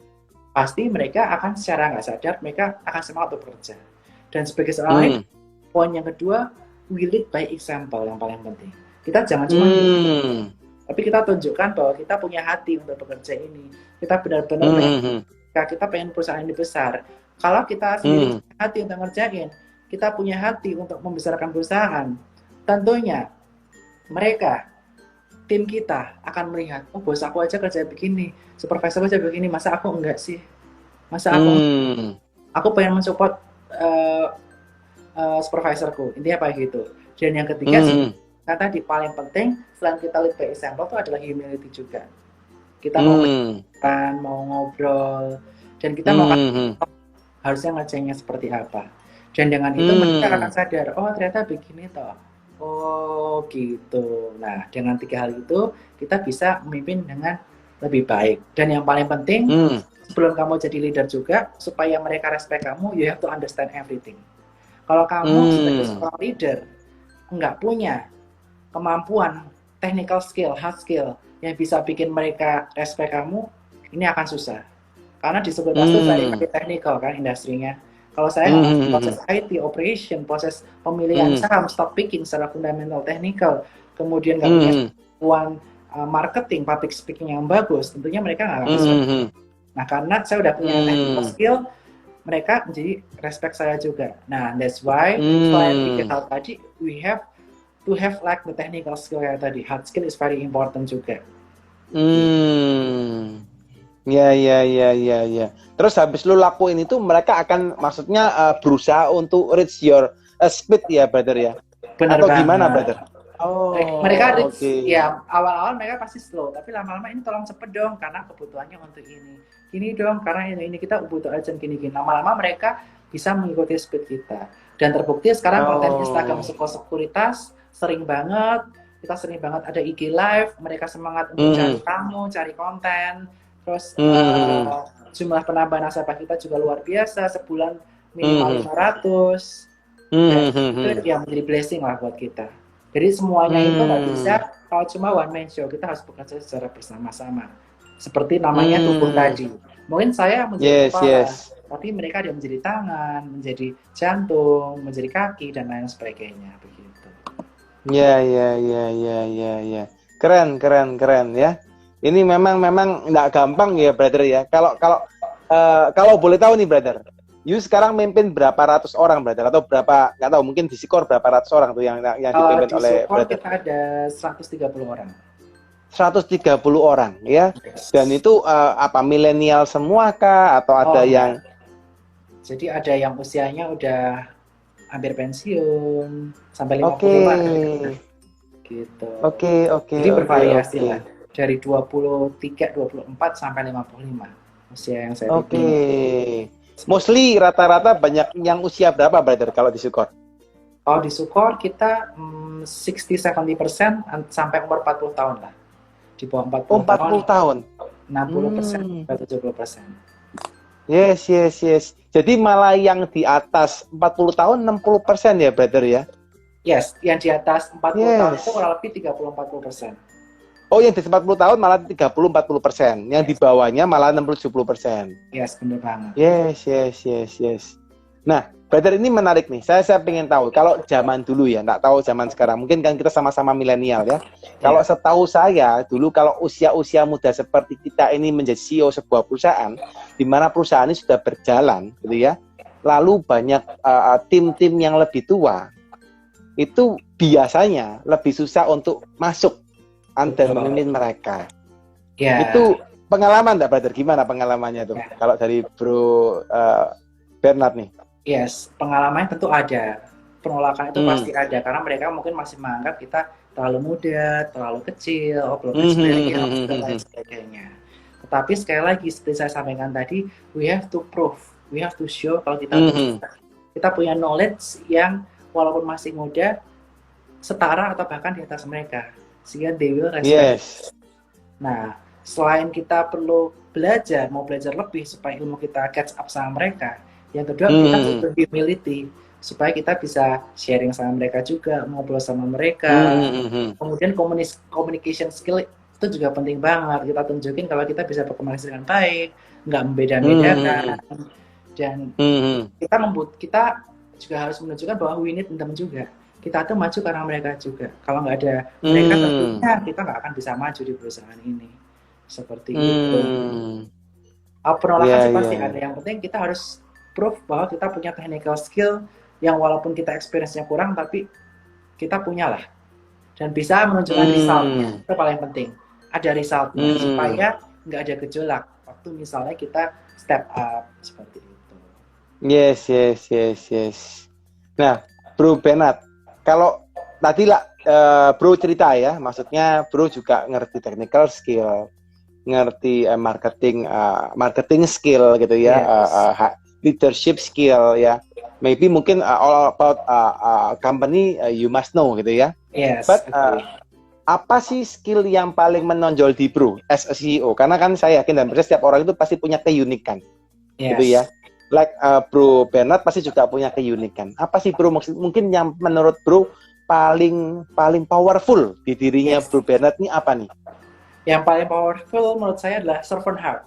pasti mereka akan secara nggak sadar mereka akan semangat untuk bekerja. Dan sebagai seorang poin yang kedua, we lead by example yang paling penting. Kita jangan cuma tapi kita tunjukkan bahwa kita punya hati untuk bekerja ini. Kita benar-benar kita pengen perusahaan ini besar. Kalau kita sendiri punya hati untuk ngerjain, kita punya hati untuk membesarkan perusahaan, tentunya mereka, tim kita akan melihat, oh bos aku aja kerja begini, supervisor aja begini, masa aku enggak sih? Masa aku pengen mensupport supervisorku, intinya apa gitu. Dan yang ketiga sih, kata di paling penting, selain kita lead by example, itu adalah humility juga. Kita mau ngobrol, dan kita mau harusnya ngerjainnya seperti apa. Dan dengan itu mereka akan sadar, oh ternyata begini toh. Oh gitu. Nah, dengan 3 hal itu kita bisa memimpin dengan lebih baik. Dan yang paling penting, sebelum kamu jadi leader juga, supaya mereka respect kamu, you have to understand everything. Kalau kamu sebagai seorang leader nggak punya kemampuan technical skill, hard skill yang bisa bikin mereka respect kamu, ini akan susah. Karena di sekuritas itu very technical kan industrinya. Kalau saya proses IT, operation, proses pemilihan saham, stock picking secara fundamental, technical, kemudian nggak punya kemampuan marketing, public speaking yang bagus, tentunya mereka nggak akan bisa. Nah, karena saya udah punya technical skill, mereka menjadi respect saya juga. Nah, that's why selain 3 hal tadi, we have to have like the technical skill kayak tadi. Hard skill is very important juga. Hmm. Ya, ya, ya, ya, ya. Terus habis lu lakuin itu, mereka akan maksudnya berusaha untuk reach your speed ya, brother ya? Bener Atau gimana, banget. brother? Mereka Oh, reach, oke. ya awal-awal mereka pasti slow, tapi lama-lama ini tolong cepet dong karena kebutuhannya untuk ini. Gini dong karena ini kita butuh urgent gini-gini. Lama-lama mereka bisa mengikuti speed kita. Dan terbukti sekarang konten Instagram Oh. sekuritas sering banget. Kita sering banget ada IG live, mereka semangat untuk cari Hmm. tamu, cari konten. Terus Hmm. jumlah penambahan nasabah kita juga luar biasa, sebulan minimal Hmm. 500. Dan itu Hmm. yang menjadi blessing lah buat kita. Jadi semuanya itu nggak bisa Hmm. kalau cuma one man show, kita harus bekerja secara bersama-sama. Seperti namanya tubuh Hmm. tadi. Mungkin saya menjadi Yes, kepala, yes. tapi mereka ada menjadi tangan, menjadi jantung, menjadi kaki dan lain sebagainya begitu. Ya, ya, ya, ya, ya, ya. Keren, keren, keren ya. Ini memang nggak gampang ya, brother ya. Kalau boleh tahu nih, brother. You sekarang memimpin berapa ratus orang, brother? Atau berapa, nggak tahu, mungkin di Sikor berapa ratus orang tuh yang dipimpin Di oleh support brother? kita ada 130 orang. 130 orang ya. Dan Yes. itu apa, milenial semua kah? Atau Oh ada yang... enggak. Jadi ada yang usianya udah hampir pensiun, sampai Oke, 50 lah gitu. oke, oke, Jadi oke, bervariasi oke. lah. Dari 23, 24 sampai 55 usia yang saya Oke. pimpin. Mostly rata-rata banyak yang usia berapa, brother, kalau di Sukor? Kalau di Sukor kita 60-70% sampai umur 40 tahun lah. Di bawah Oh, 40 tahun 40 tahun. 60% Hmm. sampai 70%. Yes, yes, yes. Jadi malah yang di atas 40 tahun 60% ya, brother ya? Yes, yang di atas 40 tahun itu Yes. kurang lebih 30-40%. Oh, yang di 40 tahun malah 30-40%. Yang di Yes, bawahnya malah 60-70%. yes, benar banget. Yes, yes, yes, yes. Nah, brother, ini menarik nih. Saya pengen tahu. Kalau zaman dulu ya, nggak tahu zaman sekarang. Mungkin kan kita sama-sama milenial ya. Kalau Ya, setahu saya, dulu kalau usia-usia muda seperti kita ini menjadi CEO sebuah perusahaan, di mana perusahaan ini sudah berjalan, gitu ya. Lalu banyak tim-tim yang lebih tua, itu biasanya lebih susah untuk masuk dan betul. memimpin mereka. Ya, Itu pengalaman nggak, brother? Gimana pengalamannya tuh? ya. Kalau dari Bro Bernard nih. Yes, pengalamannya tentu ada. Penolakan itu Hmm. pasti ada karena mereka mungkin masih menganggap kita terlalu muda, terlalu kecil, belum experience dan lain sebagainya. Tetapi sekali lagi seperti saya sampaikan tadi, we have to prove, we have to show kalau kita bisa. Kita punya knowledge yang walaupun masih muda setara atau bahkan di atas mereka, sehingga they will respect. Yes. Nah, selain kita perlu belajar, mau belajar lebih supaya ilmu kita catch up sama mereka, yang kedua kita butuh humility supaya kita bisa sharing sama mereka juga, ngobrol sama mereka. Kemudian communication skill itu juga penting banget. Kita tunjukin kalau kita bisa berkomunikasi dengan baik, nggak membeda-bedakan, dan kita juga harus menunjukkan bahwa we need them juga. Kita tuh maju karena mereka juga. Kalau nggak ada mereka, tentunya kita nggak akan bisa maju di perusahaan ini. Seperti itu. Penolakan sih pasti ada. Yang penting kita harus proof bahwa kita punya technical skill yang walaupun kita experience-nya kurang, tapi kita punya lah. Dan bisa menunjukkan resultnya. Itu paling penting. Ada resultnya supaya nggak ada gejolak waktu misalnya kita step up seperti itu. Yes, yes, yes, yes. Nah, Bro Bernard, kalau tadi lah Bro cerita ya, maksudnya Bro juga ngerti technical skill, ngerti marketing skill gitu ya, leadership skill ya. Maybe mungkin all about company you must know gitu ya. Yes. But apa sih skill yang paling menonjol di Bro as a CEO? Karena kan saya yakin dan percaya setiap orang itu pasti punya keunikan, gitu ya. Like Bro Bernard pasti juga punya keunikan. Apa sih Bro mungkin yang menurut Bro paling powerful di dirinya Bro Bernard ini apa nih? Yang paling powerful menurut saya adalah servant heart.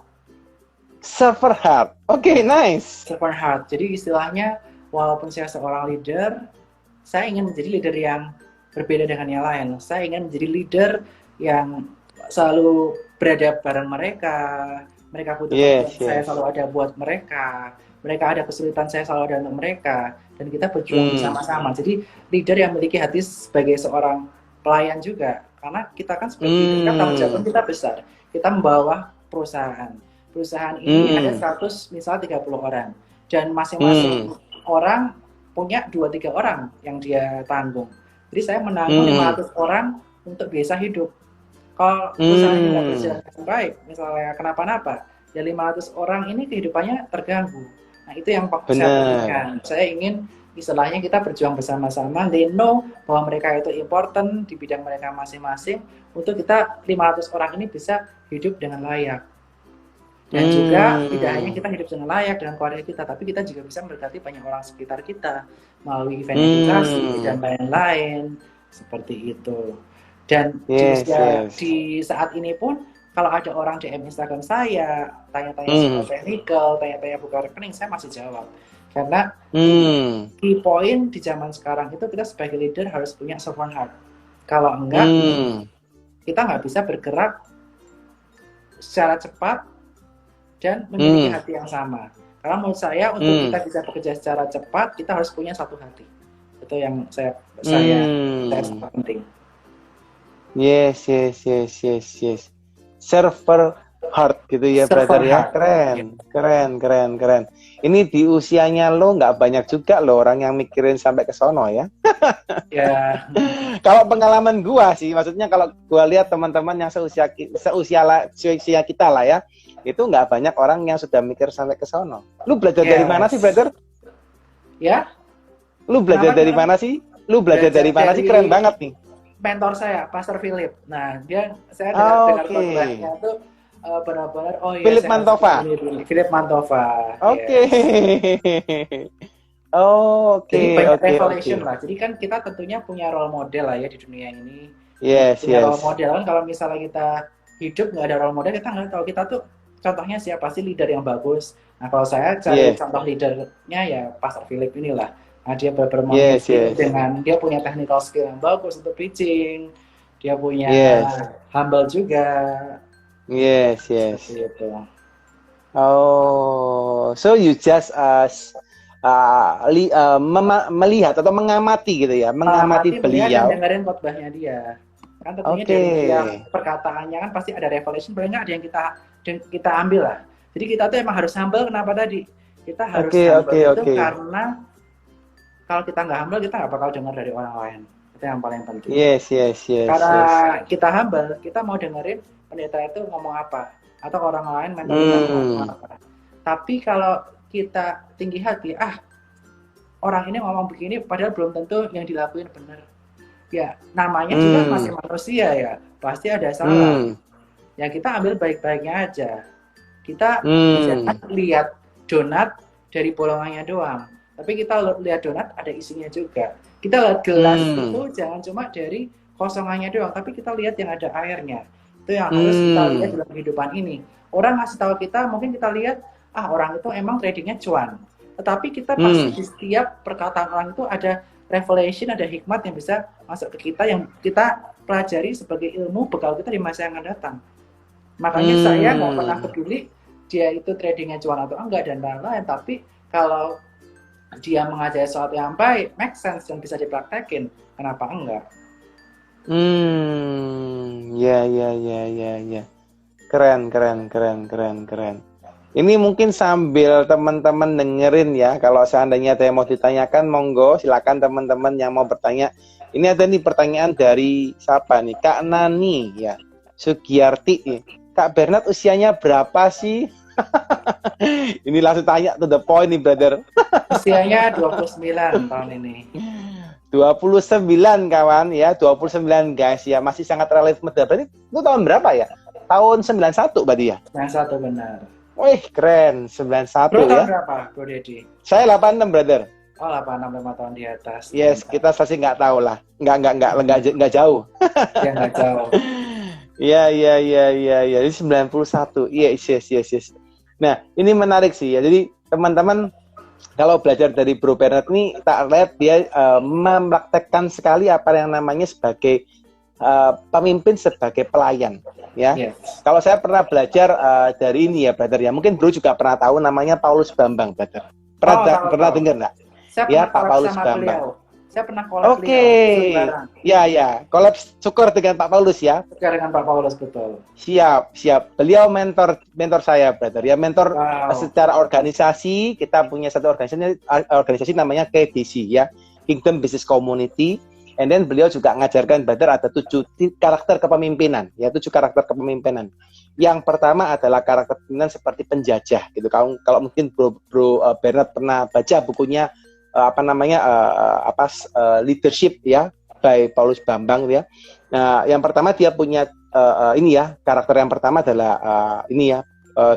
Servant heart. Oke, nice. Servant heart. Jadi istilahnya walaupun saya seorang leader, saya ingin menjadi leader yang berbeda dengan yang lain. Saya ingin menjadi leader yang selalu berada bareng mereka. Mereka butuh saya selalu ada buat mereka. Mereka ada kesulitan, saya selalu ada untuk mereka. Dan kita berjuang bersama-sama. Jadi leader yang memiliki hati sebagai seorang pelayan juga. Karena kita kan sebagai leader kan tanggung jawab kita besar. Kita membawa perusahaan. Perusahaan ini ada 100 misalnya 30 orang dan masing-masing orang punya 2-3 orang yang dia tanggung. Jadi saya menanggung 500 orang untuk bisa hidup. Kalau perusahaan ini nggak berjalan dengan baik, misalnya kenapa-napa, ya 500 orang ini kehidupannya terganggu. Nah itu yang saya pikirkan. Saya ingin istilahnya kita berjuang bersama-sama, they know bahwa mereka itu important di bidang mereka masing-masing, untuk kita 500 orang ini bisa hidup dengan layak. Dan juga tidak hanya kita hidup dengan layak dengan keluarga kita, tapi kita juga bisa memberkati banyak orang sekitar kita melalui event edukasi dan lain-lain seperti itu. Dan di saat ini pun kalau ada orang DM Instagram saya tanya-tanya soal technical, tanya-tanya buka rekening, saya masih jawab. Karena key point di zaman sekarang itu kita sebagai leader harus punya servant heart. Kalau enggak, kita nggak bisa bergerak secara cepat dan memiliki hati yang sama. Karena menurut saya untuk kita bisa bekerja secara cepat, kita harus punya satu hati. Itu yang saya sangat penting. Yes. Server heart gitu ya, brother ya. Keren. Ini di usianya lo nggak banyak juga lo orang yang mikirin sampai ke sono ya. Ya. Kalau pengalaman gua sih, maksudnya kalau gua lihat teman-teman yang seusia kita lah ya, itu nggak banyak orang yang sudah mikir sampai ke sono. Lu belajar dari mana sih, brother? Ya. Lu belajar dari mana sih? Keren banget nih. Mentor saya, Pastor Philip. Nah, saya dengar khotbahnya itu benar-benar Philip Mantova. Philip Mantova. Oke. Jadi banyak revelation lah. Jadi kan kita tentunya punya role model lah ya di dunia ini. Yes. Role model kan kalau misalnya kita hidup nggak ada role model, kita nggak tahu kita tuh contohnya siapa sih leader yang bagus. Nah, kalau saya cari contoh leadernya ya Pastor Philip inilah. Nah, dia bermain dengan dia punya technical skill yang bagus untuk preaching, dia punya humble juga. Yes. Gitu. Oh, so you just melihat atau mengamati gitu ya, mengamati beliau. Dan dengerin khotbahnya dia. Kan tentunya dari dia perkataannya kan pasti ada revelation, banyak ada yang kita ambil lah. Jadi kita tuh emang harus humble. Kenapa tadi? Kita harus humble itu karena kalau kita nggak humble, kita nggak bakal dengar dari orang lain. Itu yang paling penting. Yes. Karena kita humble, kita mau dengerin pendeta itu ngomong apa, atau orang lain mentor kita ngomong apa. Tapi kalau kita tinggi hati, orang ini ngomong begini, padahal belum tentu yang dilakuin benar. Ya, namanya juga masih manusia ya, pasti ada salah. Ya kita ambil baik-baiknya aja. Kita bisa lihat donat dari bolongannya doang. Tapi kita lihat donat ada isinya juga. Kita lihat gelas itu jangan cuma dari kosongannya doang, tapi kita lihat yang ada airnya. Itu yang harus kita lihat dalam kehidupan ini. Orang ngasih tahu kita, mungkin kita lihat, orang itu emang tradingnya cuan. Tetapi kita pasti di setiap perkataan orang itu ada revelation, ada hikmat yang bisa masuk ke kita, yang kita pelajari sebagai ilmu bekal kita di masa yang akan datang. Makanya saya nggak pernah peduli dia itu tradingnya cuan atau enggak dan lain-lain, tapi kalau dia mengajari sesuatu yang baik, make sense dan bisa dipraktekin, kenapa enggak? Ya. Keren. Ini mungkin sambil teman-teman dengerin ya, kalau seandainya ada yang mau ditanyakan, monggo silakan teman-teman yang mau bertanya. Ini ada nih pertanyaan dari siapa nih? Kak Nani ya, Sugiyarti. Kak Bernard usianya berapa sih? Ini langsung tanya to the point nih, brother. Usianya 29 tahun ini. 29 kawan ya, 29 guys ya, masih sangat relatif muda. Berarti itu tahun berapa ya? Tahun 91 berarti ya? 91 benar. Wih, keren, 91 Bro, ya. tahun berapa, Bro Dedi? Saya 86, brother. Oh, 86, 5 tahun di atas. Yes, kita pasti nggak tahu lah. Nggak jauh. Ya, nggak jauh. Iya. Jadi 91. Yes. Nah, ini menarik sih ya. Jadi, teman-teman kalau belajar dari Bro Bernard ini, tak lihat dia mempraktekkan sekali apa yang namanya sebagai pemimpin, sebagai pelayan. Ya, kalau saya pernah belajar dari ini ya, brother ya. Mungkin Bro juga pernah tahu namanya Paulus Bambang, brother. Pernah dengar nggak? Saya ya, Pak Paulus Bambang. Saya pernah collab Oke, beliau, shoot bareng. ya ya, collab Sukor dengan Pak Paulus ya. Juga dengan Pak Paulus, betul. Siap, siap. Beliau mentor mentor saya, brother. Ya mentor Wow. secara organisasi. Kita punya satu organisasi namanya KBC ya, Kingdom Business Community. And then beliau juga mengajarkan, brother, ada 7 karakter kepemimpinan, ya 7 karakter kepemimpinan. Yang pertama adalah karakter kepemimpinan seperti penjajah, gitu. Kalau mungkin Bro Bernard pernah baca bukunya leadership ya, by Paulus Bambang ya. Nah, yang pertama dia punya ini ya, karakter yang pertama adalah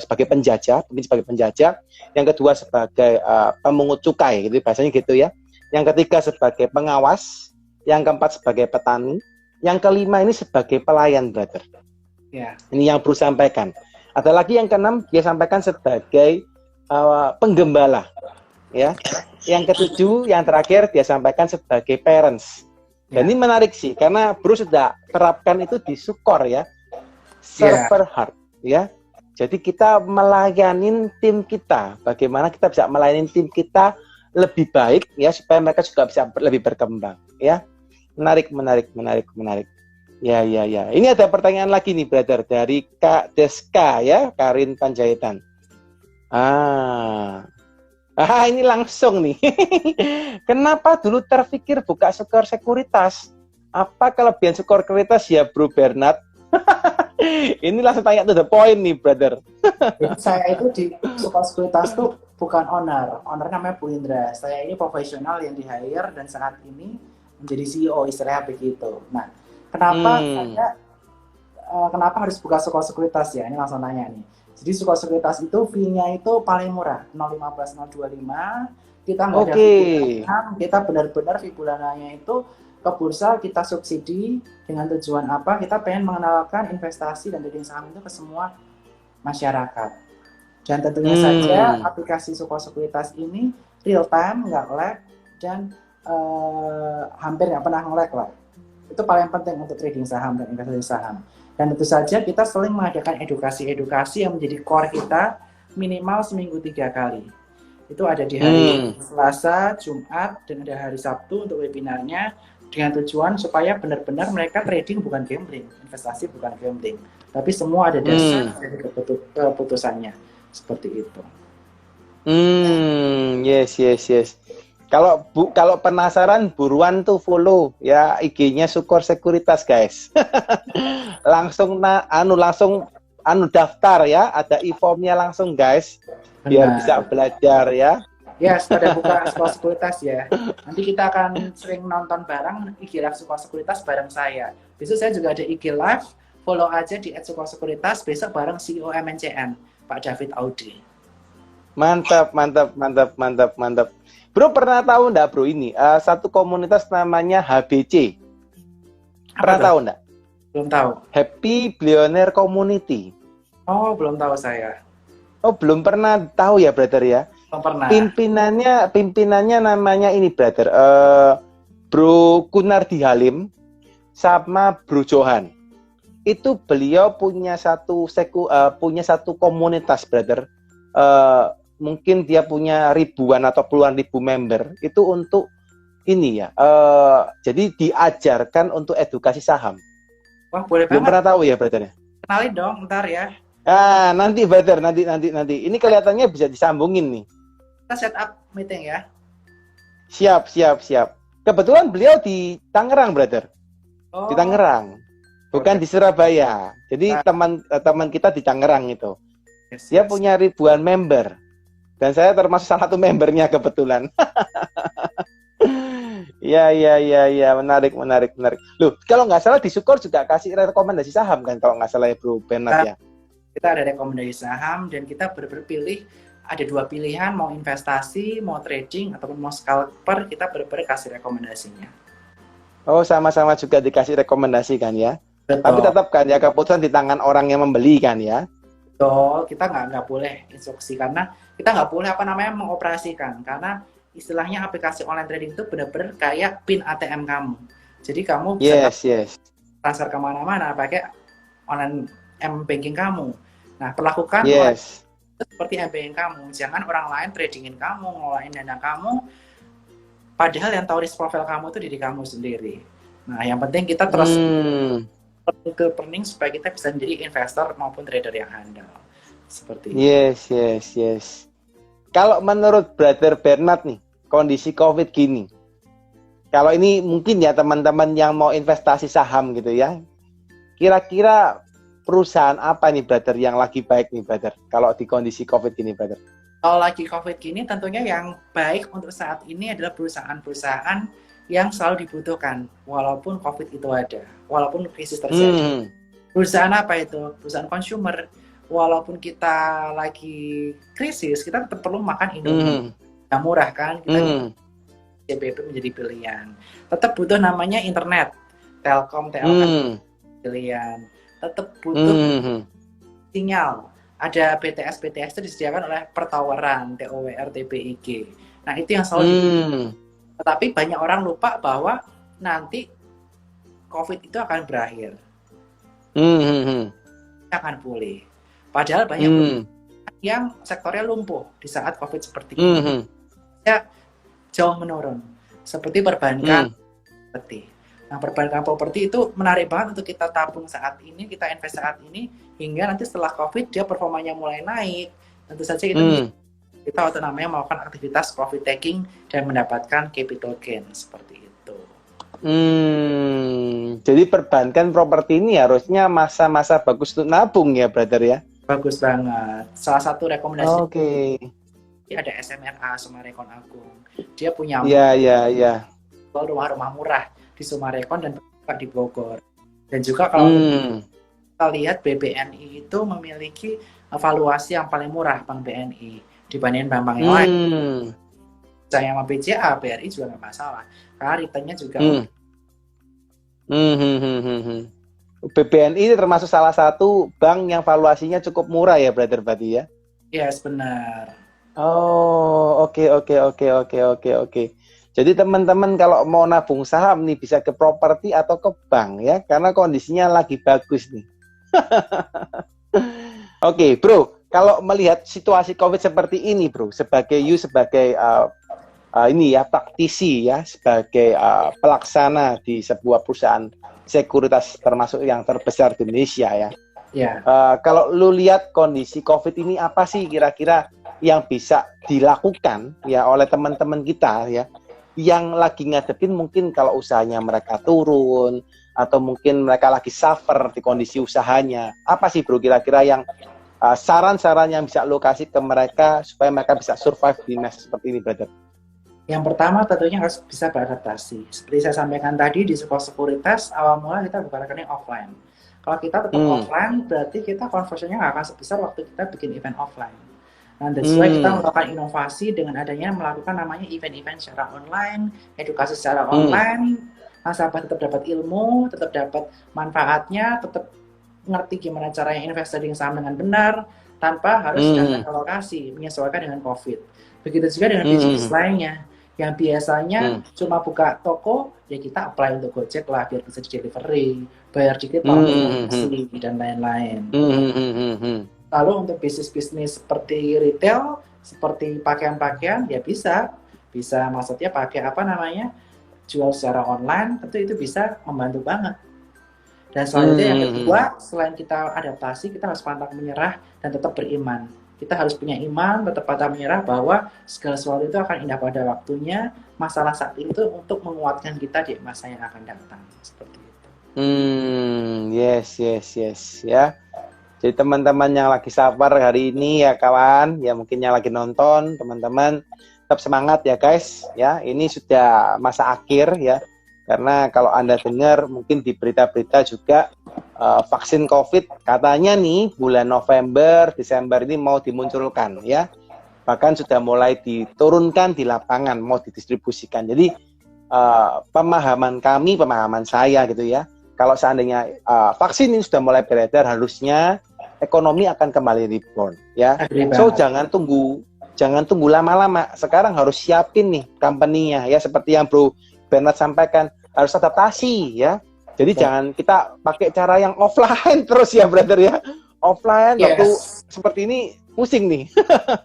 sebagai penjajah, mungkin sebagai penjajah. Yang kedua sebagai pemungut cukai, gitu bahasanya gitu ya. Yang ketiga sebagai pengawas, yang keempat sebagai petani, yang kelima ini sebagai pelayan, brother. Ya. Ini yang Bro sampaikan. Ada lagi yang keenam dia sampaikan sebagai penggembala, ya. Yang ketujuh, yang terakhir dia sampaikan sebagai parents. Dan ini menarik sih, karena Bro sudah terapkan itu di Sukor ya, server heart ya. Jadi kita melayani tim kita, bagaimana kita bisa melayani tim kita lebih baik ya, supaya mereka juga bisa lebih berkembang ya. Menarik. Ya. Ini ada pertanyaan lagi nih, brother, dari Kak Deska ya, Karin Panjaitan. Ini langsung nih. Kenapa dulu terpikir buka Sukor Sekuritas? Apa kelebihan Sukor Sekuritas ya, Bro Bernard? Ini langsung tanya to the point nih, brother. Jadi saya itu di Sukor Sekuritas tuh bukan owner namanya Bu Indra. Saya ini profesional yang di-hire dan saat ini menjadi CEO, istilahnya begitu. Nah, kenapa harus buka Sukor Sekuritas ya? Ini langsung nanya nih. Jadi Sukor Sekuritas itu fee-nya itu paling murah, 0,15, 0,25. Kita nggak ada fee bulanan, kita benar-benar fee bulanannya itu ke bursa kita subsidi dengan tujuan apa? Kita pengen mengenalkan investasi dan trading saham itu ke semua masyarakat. Dan tentunya saja aplikasi Sukor Sekuritas ini real time, nggak lag, dan hampir nggak pernah nge-lag lah. Itu paling penting untuk trading saham dan investasi saham. Dan tentu saja kita sering mengadakan edukasi yang menjadi core kita minimal seminggu 3 kali. Itu ada di hari Selasa, Jumat, dan ada hari Sabtu untuk webinarnya, dengan tujuan supaya benar-benar mereka trading bukan gambling, investasi bukan gambling, tapi semua ada dasar dari keputusannya. Seperti itu. Yes. Kalau penasaran, buruan tuh follow ya IG-nya Sukor Sekuritas, guys. langsung daftar ya, ada e-formnya langsung, guys. Biar bisa belajar ya. Yes, pada buka Sukor Sekuritas ya. Nanti kita akan sering nonton bareng IG Live Sukor Sekuritas bareng saya. Besok saya juga ada IG Live, follow aja di @Sukor-Sekuritas, besok bareng CEO MNCN, Pak David Audi. Mantap. Bro pernah tahu enggak, Bro, ini satu komunitas namanya HBC? Pernah tahu enggak? Belum tahu. Happy Billionaire Community. Oh, belum tahu saya. Oh, belum pernah tahu ya, brother ya? Belum pernah. Pimpinannya namanya ini, brother. Bro Kunardi Halim sama Bro Johan. Itu beliau punya satu komunitas, brother. Mungkin dia punya ribuan atau puluhan ribu member. Itu untuk ini ya. Jadi diajarkan untuk edukasi saham. Wah, boleh belum banget. Pernah tahu ya, brother? Kenalin dong, ntar ya. Nanti, brother, nanti. Ini kelihatannya bisa disambungin nih. Kita set up meeting ya. Siap. Kebetulan beliau di Tangerang, brother. Oh. Di Tangerang. Bukan di Surabaya. Jadi teman kita di Tangerang itu. Dia punya ribuan member. Dan saya termasuk salah satu membernya kebetulan. Ya, menarik. Loh, kalau nggak salah di Sukor juga kasih rekomendasi saham kan, kalau nggak salah ya, Bro Bernard ya. Kita ada rekomendasi saham dan kita berpilih, ada 2 pilihan, mau investasi, mau trading, ataupun mau scalper, kita kasih rekomendasinya. Oh, sama-sama juga dikasih rekomendasi kan ya. Betul. Tapi tetap kan ya, keputusan di tangan orang yang membeli kan ya. Betul, kita nggak boleh instruksi, karena kita nggak boleh mengoperasikan, karena istilahnya aplikasi online trading itu benar-benar kayak PIN ATM kamu. Jadi kamu bisa transfer kemana-mana pakai online M-banking kamu. Nah, perlakukan seperti M-banking kamu. Jangan orang lain tradingin kamu, ngelolain dana kamu, Padahal yang tahu risk profile kamu itu diri kamu sendiri. Nah, yang penting kita terus ke planning supaya kita bisa menjadi investor maupun trader yang handal. Seperti itu. Yes. Kalau menurut Brother Bernard nih, kondisi COVID gini, kalau ini mungkin ya teman-teman yang mau investasi saham gitu ya, kira-kira perusahaan apa nih Brother yang lagi baik nih Brother, kalau di kondisi COVID gini Brother? Kalau lagi COVID gini, tentunya yang baik untuk saat ini adalah perusahaan-perusahaan yang selalu dibutuhkan, walaupun COVID itu ada, walaupun krisis terjadi. Perusahaan apa itu? Perusahaan consumer. Walaupun kita lagi krisis, kita tetap perlu makan Indomie. Yang murah kan? Kita CBP menjadi pilihan. Tetap butuh namanya internet. Telkom, TLK pilihan. Tetap butuh sinyal. Ada BTS itu disediakan oleh pertoweran, TOWR, TBIG. Nah, itu yang selalu dibutuhkan. Tetapi banyak orang lupa bahwa nanti COVID itu akan berakhir. Akan pulih. Padahal banyak yang sektornya lumpuh di saat COVID seperti ini. Ya, jauh menurun. Seperti perbankan properti. Nah, perbankan properti itu menarik banget untuk kita tabung saat ini, kita invest saat ini, hingga nanti setelah COVID dia performanya mulai naik. Tentu saja itu kita namanya melakukan aktivitas profit taking dan mendapatkan capital gain seperti itu. Jadi perbankan properti ini harusnya masa-masa bagus untuk nabung ya, Brother ya? Bagus banget. Salah satu rekomendasi ada SMRA, Sumarekon Agung. Dia punya rumah-rumah murah di Sumarekon dan di Bogor. Dan juga kalau kita lihat BBNI itu memiliki valuasi yang paling murah, Bank BNI, dibandingin bank-bank yang lain. Saya sama BCA, BRI juga nggak masalah. Karena returnnya juga BBNI termasuk salah satu bank yang valuasinya cukup murah ya, Brother Badi ya? Yes, benar. Oh, oke. Jadi teman-teman kalau mau nabung saham nih bisa ke properti atau ke bank ya, karena kondisinya lagi bagus nih. Oke, Bro, kalau melihat situasi COVID seperti ini, Bro, sebagai praktisi ya, sebagai pelaksana di sebuah perusahaan sekuritas termasuk yang terbesar di Indonesia ya. Kalau lu lihat kondisi COVID ini, apa sih kira-kira yang bisa dilakukan ya oleh teman-teman kita ya, yang lagi ngadepin mungkin kalau usahanya mereka turun atau mungkin mereka lagi suffer di kondisi usahanya. Apa sih Bro kira-kira yang saran-saran yang bisa lo kasih ke mereka supaya mereka bisa survive di masa seperti ini, Brother? Yang pertama tentunya harus bisa beradaptasi. Seperti saya sampaikan tadi, di sebuah sekuritas awal mula kita buka rekening offline. Kalau kita tetap offline, berarti kita conversionnya nggak akan sebesar waktu kita bikin event offline. Nah, that's why kita melakukan inovasi dengan adanya melakukan namanya event-event secara online, edukasi secara online. Nasabah tetap dapat ilmu, tetap dapat manfaatnya, tetap ngerti gimana caranya investing saham dengan benar, tanpa harus datang ke lokasi, menyesuaikan dengan COVID. Begitu juga dengan bisnis lainnya. Yang biasanya cuma buka toko, ya kita apply untuk Gojek lah, biar bisa di-delivery, bayar dikit dan lain-lain. Lalu untuk bisnis-bisnis seperti retail, seperti pakaian-pakaian, ya bisa maksudnya pakai jual secara online, tentu itu bisa membantu banget. Dan selanjutnya yang kedua, selain kita adaptasi, kita harus pantang menyerah dan tetap beriman. Kita harus punya iman, tetap pantang menyerah bahwa segala sesuatu itu akan indah pada waktunya. Masalah saat itu untuk menguatkan kita di masa yang akan datang. Seperti itu. Yes ya. Jadi teman-teman yang lagi sabar hari ini ya kawan, ya mungkin yang lagi nonton, teman-teman tetap semangat ya guys. Ya, ini sudah masa akhir ya. Karena kalau Anda dengar mungkin di berita-berita juga vaksin COVID katanya nih bulan November, Desember ini mau dimunculkan ya. Bahkan sudah mulai diturunkan di lapangan, mau didistribusikan. Jadi pemahaman saya gitu ya. Kalau seandainya vaksin ini sudah mulai beredar, harusnya ekonomi akan kembali reborn ya. So jangan tunggu lama-lama. Sekarang harus siapin nih company-nya ya, seperti yang Bro Bernard sampaikan, harus adaptasi ya. Jadi jangan kita pakai cara yang offline terus ya, Brother ya. Offline waktu seperti ini pusing nih.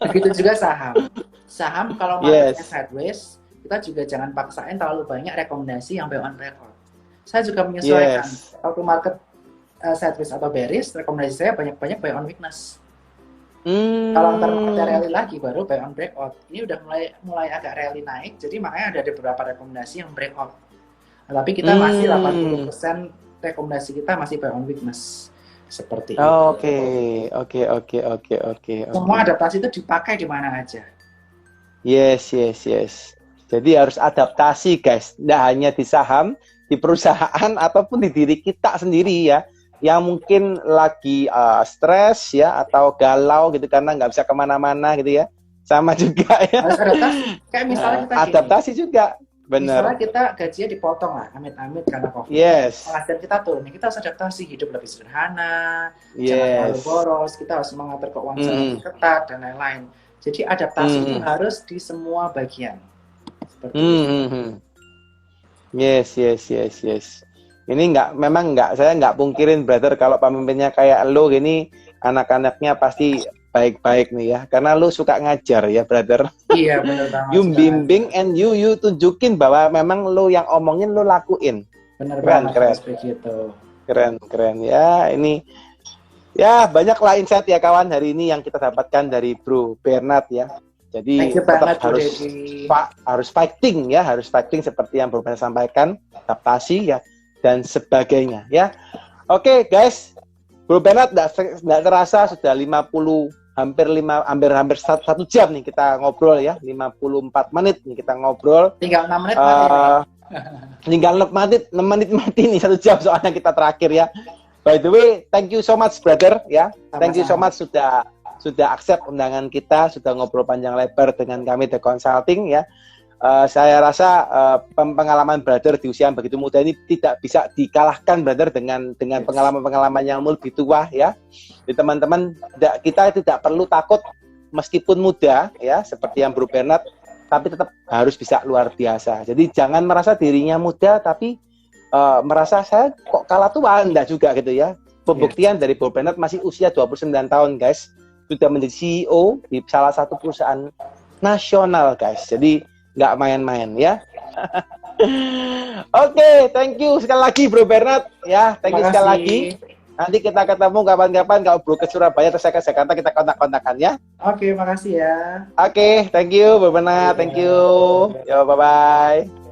Begitu juga saham. Saham kalau marketnya sideways, kita juga jangan paksain terlalu banyak rekomendasi yang buy on breakout. Saya juga menyesuaikan. Waktu market sideways atau bearish, rekomendasi saya banyak-banyak buy on weakness. Kalau ntar market rally lagi baru buy on breakout. Ini udah mulai agak rally naik, jadi makanya ada beberapa rekomendasi yang breakout. Nah, tapi kita masih 80% rekomendasi kita masih buy on weakness. Seperti itu. Oke. Semua adaptasi itu dipakai di mana aja. Yes. Jadi harus adaptasi, guys. Nggak hanya di saham, di perusahaan ataupun di diri kita sendiri ya, yang mungkin lagi stres ya atau galau gitu karena nggak bisa kemana-mana gitu ya. Sama juga ya. Harus adaptasi. Kayak misalnya kita adaptasi juga. Benar. Misalnya kita gajinya dipotong lah, amit-amit karena COVID. Yes. Penghasilan kita turun, kita harus adaptasi, hidup lebih sederhana, jangan terlalu boros, kita harus mengatur keuangan lebih ketat dan lain-lain. Jadi adaptasi itu harus di semua bagian. Seperti itu. Yes. Ini saya nggak pungkirin brother kalau pemimpinnya kayak lo gini, anak-anaknya pasti baik-baik nih ya, karena lu suka ngajar ya brother. Iya benar banget. You bimbing and you tunjukin bahwa memang lu yang omongin lu lakuin. Benar banget. Keren ya. Ini ya banyaklah insight ya kawan hari ini yang kita dapatkan dari Bro Bernard ya. Jadi tetap harus fighting ya, harus fighting seperti yang Bro Bernard sampaikan, adaptasi ya dan sebagainya ya. Oke guys, Bro Bernard nggak terasa sudah hampir 1 jam nih kita ngobrol ya, 54 menit nih kita ngobrol. Tinggal 6 menit tinggal 6 menit mati nih 1 jam soalnya kita terakhir ya. By the way, thank you so much brother ya. Thank you so much sudah accept undangan kita, sudah ngobrol panjang lebar dengan kami The Consulting ya. Saya rasa pengalaman brother di usia yang begitu muda ini tidak bisa dikalahkan brother dengan pengalaman-pengalaman yang lebih tua ya. Jadi teman-teman, kita tidak perlu takut meskipun muda ya, seperti yang Bro Bernard, tapi tetap harus bisa luar biasa. Jadi jangan merasa dirinya muda tapi merasa saya kok kalah tua, enggak juga gitu ya. Pembuktian dari Bro Bernard masih usia 29 tahun guys, sudah menjadi CEO di salah satu perusahaan nasional guys. Jadi nggak main-main ya. Oke, thank you sekali lagi Bro Bernard ya. Thank you sekali lagi. Nanti kita ketemu kapan-kapan kalau Bro ke Surabaya atau saya ke Jakarta kita kontak-kontakan ya. Oke, makasih ya. Oke, thank you Bro Bernard. Thank you. Yo, bye-bye.